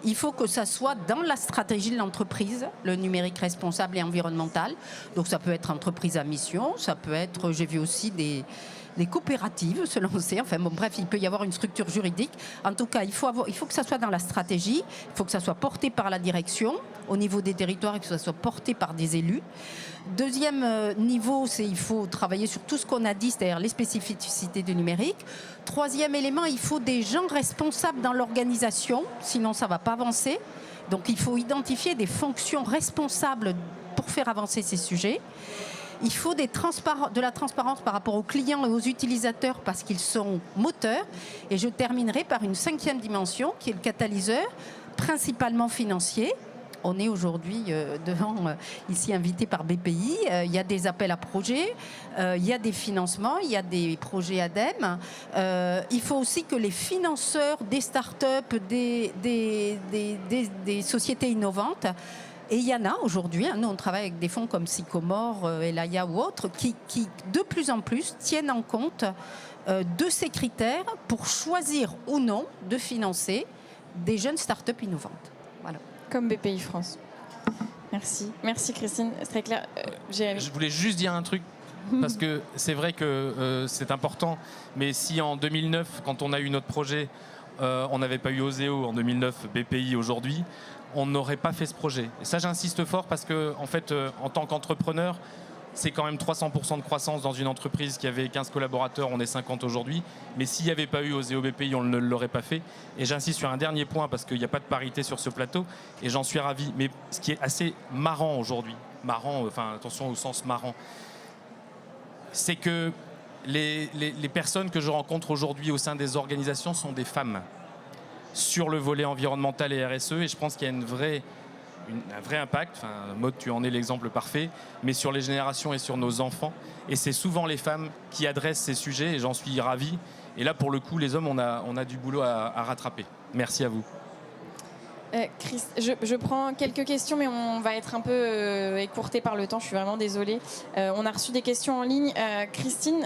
Il faut que ça soit dans la stratégie de l'entreprise, le numérique responsable et environnemental. Donc ça peut être entreprise à mission, ça peut être, j'ai vu aussi des coopératives se lancer. Enfin bon, bref, il peut y avoir une structure juridique. En tout cas, il faut que ça soit dans la stratégie, il faut que ça soit porté par la direction au niveau des territoires et que ça soit porté par des élus. Deuxième niveau, c'est il faut travailler sur tout ce qu'on a dit, c'est-à-dire les spécificités du numérique. Troisième élément, il faut des gens responsables dans l'organisation, sinon ça ne va pas avancer. Donc il faut identifier des fonctions responsables pour faire avancer ces sujets. Il faut de la transparence par rapport aux clients et aux utilisateurs parce qu'ils sont moteurs. Et je terminerai par une 5e dimension qui est le catalyseur, principalement financier. On est aujourd'hui ici invité par BPI. Il y a des appels à projets, il y a des financements, il y a des projets ADEME. Il faut aussi que les financeurs des startups, des sociétés innovantes, et il y en a aujourd'hui, nous on travaille avec des fonds comme Sycomore, Elaya ou autres, qui de plus en plus tiennent en compte de ces critères pour choisir ou non de financer des jeunes startups innovantes. Voilà. Comme BPI France. Merci. Merci Christine, c'est très clair. Jérémy. Je voulais juste dire un truc, parce que c'est vrai que c'est important, mais si en 2009, quand on a eu notre projet, on n'avait pas eu Oseo en 2009, BPI aujourd'hui, on n'aurait pas fait ce projet. Et ça, j'insiste fort parce que, en fait, en tant qu'entrepreneur, c'est quand même 300% de croissance dans une entreprise qui avait 15 collaborateurs, on est 50 aujourd'hui. Mais s'il n'y avait pas eu Oseo BPI, on ne l'aurait pas fait. Et j'insiste sur un dernier point parce qu'il n'y a pas de parité sur ce plateau et j'en suis ravi. Mais ce qui est assez marrant aujourd'hui, enfin attention au sens marrant, c'est que les personnes que je rencontre aujourd'hui au sein des organisations sont des femmes sur le volet environnemental et RSE. Et je pense qu'il y a un vrai impact, enfin, Maud, tu en es l'exemple parfait, mais sur les générations et sur nos enfants. Et c'est souvent les femmes qui adressent ces sujets et j'en suis ravi. Et là, pour le coup, les hommes, on a du boulot à rattraper. Merci à vous. Chris, je prends quelques questions, mais on va être un peu écourté par le temps. Je suis vraiment désolée. On a reçu des questions en ligne. Christine,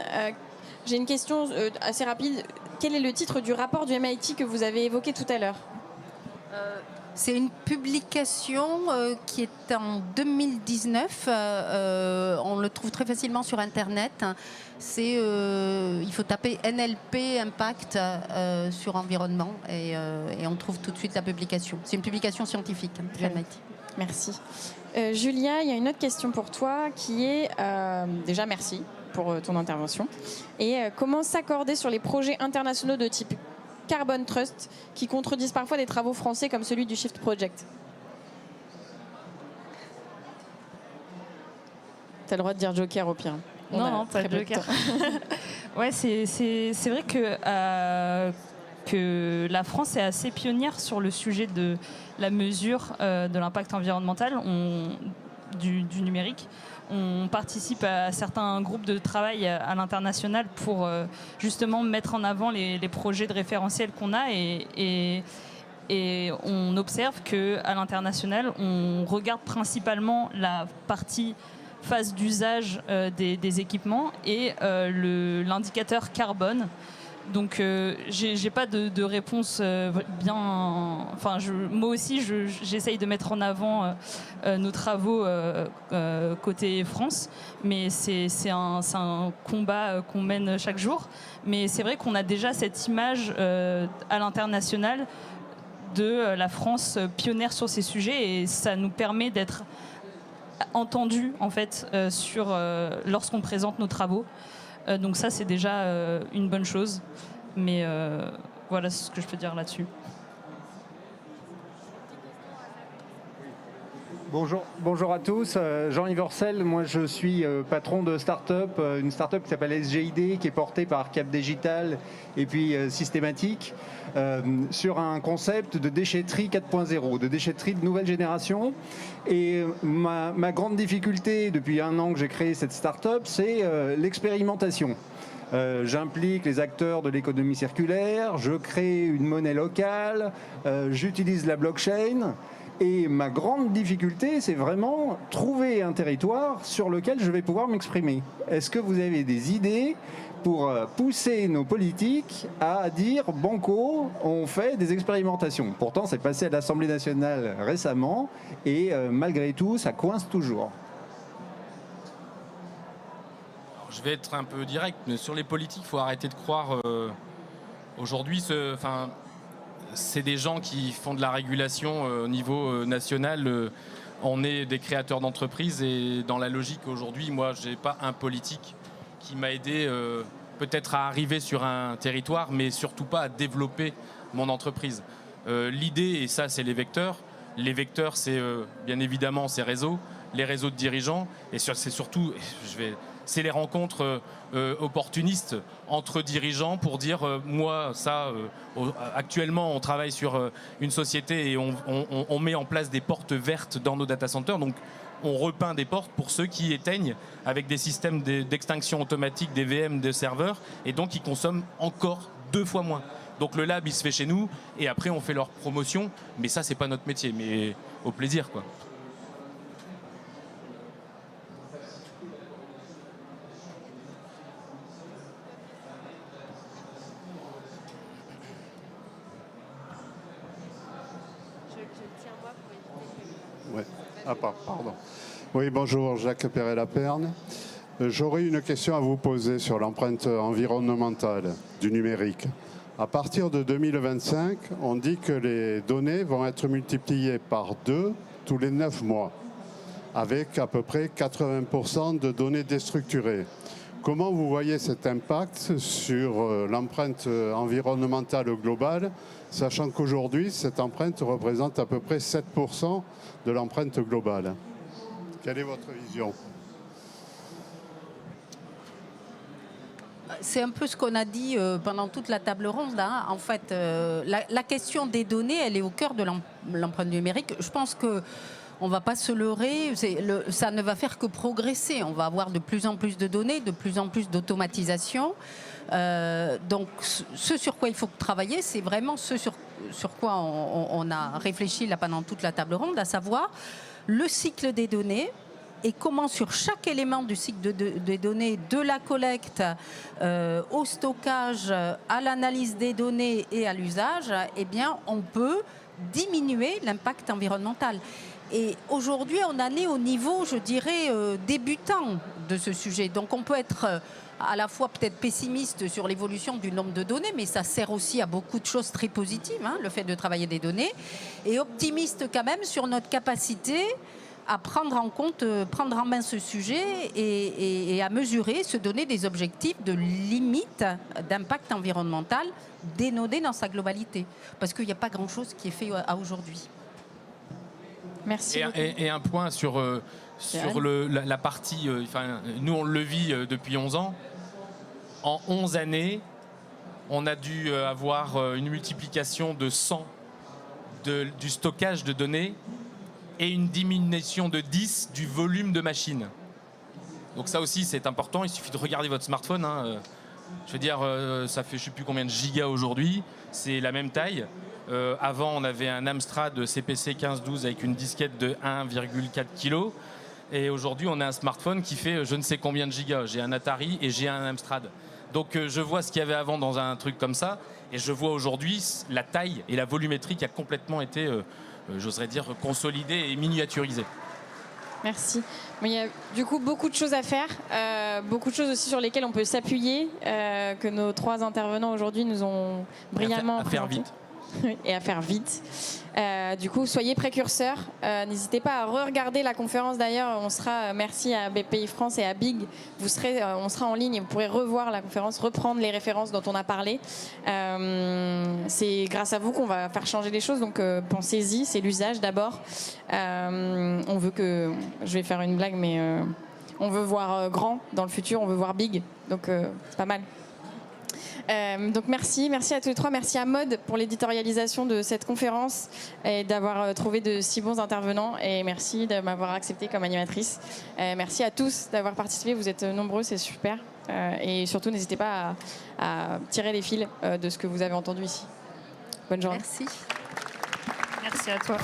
j'ai une question assez rapide. Quel est le titre du rapport du MIT que vous avez évoqué tout à l'heure ? C'est une publication qui est en 2019. On le trouve très facilement sur Internet. Il faut taper NLP Impact sur environnement et on trouve tout de suite la publication. C'est une publication scientifique du MIT. Merci. Julia, il y a une autre question pour toi qui est déjà merci pour ton intervention. Et comment s'accorder sur les projets internationaux de type Carbon Trust qui contredisent parfois des travaux français comme celui du Shift Project. Tu as le droit de dire Joker au pire. Non, pas Joker. Ouais, c'est vrai que la France est assez pionnière sur le sujet de la mesure de l'impact environnemental du numérique. On participe à certains groupes de travail à l'international pour justement mettre en avant les projets de référentiel qu'on a et on observe qu'à l'international, on regarde principalement la partie phase d'usage des équipements et l'indicateur carbone. Donc, j'ai pas de réponse bien. Enfin, moi aussi, j'essaye de mettre en avant nos travaux côté France, mais c'est un combat qu'on mène chaque jour. Mais c'est vrai qu'on a déjà cette image à l'international de la France pionnière sur ces sujets et ça nous permet d'être entendus en fait lorsqu'on présente nos travaux. Donc ça, c'est déjà une bonne chose. Mais voilà ce que je peux dire là-dessus. Bonjour à tous, Jean-Yves Orcel, moi je suis patron de start-up, une start-up qui s'appelle SGID, qui est portée par Cap Digital et puis Systématique, sur un concept de déchetterie 4.0, de déchetterie de nouvelle génération. Et ma grande difficulté depuis 1 an que j'ai créé cette start-up, c'est l'expérimentation. J'implique les acteurs de l'économie circulaire, je crée une monnaie locale, j'utilise la blockchain. Et ma grande difficulté, c'est vraiment trouver un territoire sur lequel je vais pouvoir m'exprimer. Est-ce que vous avez des idées pour pousser nos politiques à dire banco, on fait des expérimentations? Pourtant, c'est passé à l'Assemblée nationale récemment et malgré tout, ça coince toujours. Alors, je vais être un peu direct, mais sur les politiques, il faut arrêter de croire. Aujourd'hui, c'est des gens qui font de la régulation au niveau national. On est des créateurs d'entreprises et dans la logique aujourd'hui, moi, je n'ai pas un politique qui m'a aidé peut-être à arriver sur un territoire, mais surtout pas à développer mon entreprise. L'idée, et ça, c'est les vecteurs. Les vecteurs, c'est bien évidemment ces réseaux, les réseaux de dirigeants, et c'est surtout, c'est les rencontres opportunistes entre dirigeants pour dire moi, ça, actuellement, on travaille sur une société et on met en place des portes vertes dans nos data centers. Donc, on repeint des portes pour ceux qui éteignent avec des systèmes d'extinction automatique des VM des serveurs et donc ils consomment encore 2 fois moins. Donc le lab il se fait chez nous et après on fait leur promotion, mais ça c'est pas notre métier, mais au plaisir quoi. Ouais. Ah, pardon. Oui, bonjour, Jacques Perret-Laperne. J'aurais une question à vous poser sur l'empreinte environnementale du numérique. À partir de 2025, on dit que les données vont être multipliées par 2 tous les 9 mois, avec à peu près 80% de données déstructurées. Comment vous voyez cet impact sur l'empreinte environnementale globale, sachant qu'aujourd'hui, cette empreinte représente à peu près 7% de l'empreinte globale? Quelle est votre vision? C'est un peu ce qu'on a dit pendant toute la table ronde. Hein. En fait, la question des données, elle est au cœur de l'empreinte numérique. Je pense que on ne va pas se leurrer, ça ne va faire que progresser. On va avoir de plus en plus de données, de plus en plus d'automatisation. Donc, ce sur quoi il faut travailler, c'est vraiment ce sur quoi on a réfléchi là pendant toute la table ronde, à savoir le cycle des données et comment sur chaque élément du cycle des données, de la collecte au stockage, à l'analyse des données et à l'usage, eh bien, on peut diminuer l'impact environnemental. Et aujourd'hui, on en est au niveau, je dirais, débutant de ce sujet. Donc on peut être à la fois peut-être pessimiste sur l'évolution du nombre de données, mais ça sert aussi à beaucoup de choses très positives, hein, le fait de travailler des données, et optimiste quand même sur notre capacité à prendre en compte, prendre en main ce sujet et à mesurer, se donner des objectifs de limite d'impact environnemental dénodé dans sa globalité. Parce qu'il n'y a pas grand-chose qui est fait à aujourd'hui. Merci. Et un point sur la partie, nous on le vit depuis 11 ans. En 11 années, on a dû avoir une multiplication de 100 du stockage de données et une diminution de 10 du volume de machines. Donc ça aussi c'est important, il suffit de regarder votre smartphone. Hein. Je veux dire, ça fait je ne sais plus combien de gigas aujourd'hui, c'est la même taille. Avant on avait un Amstrad CPC 1512 avec une disquette de 1,4 kg. Et aujourd'hui on a un smartphone qui fait je ne sais combien de gigas. J'ai un Atari et j'ai un Amstrad. Donc je vois ce qu'il y avait avant dans un truc comme ça. Et je vois aujourd'hui la taille et la volumétrie qui a complètement été... j'oserais dire, consolidé et miniaturisé. Merci. Il y a du coup beaucoup de choses à faire, beaucoup de choses aussi sur lesquelles on peut s'appuyer, que nos 3 intervenants aujourd'hui nous ont brillamment à faire vite. Et à faire vite. Du coup, soyez précurseurs. N'hésitez pas à re-regarder la conférence. D'ailleurs, on sera, merci à BPI France et à Big, on sera en ligne et vous pourrez revoir la conférence, reprendre les références dont on a parlé. C'est grâce à vous qu'on va faire changer les choses. Donc, pensez-y, c'est l'usage d'abord. On veut que, je vais faire une blague, mais on veut voir grand dans le futur, on veut voir big. Donc, c'est pas mal. Donc merci à tous les 3, merci à Maud pour l'éditorialisation de cette conférence et d'avoir trouvé de si bons intervenants et merci de m'avoir acceptée comme animatrice. Merci à tous d'avoir participé, vous êtes nombreux, c'est super et surtout n'hésitez pas à tirer les fils de ce que vous avez entendu ici. Bonne journée. Merci. Merci à toi.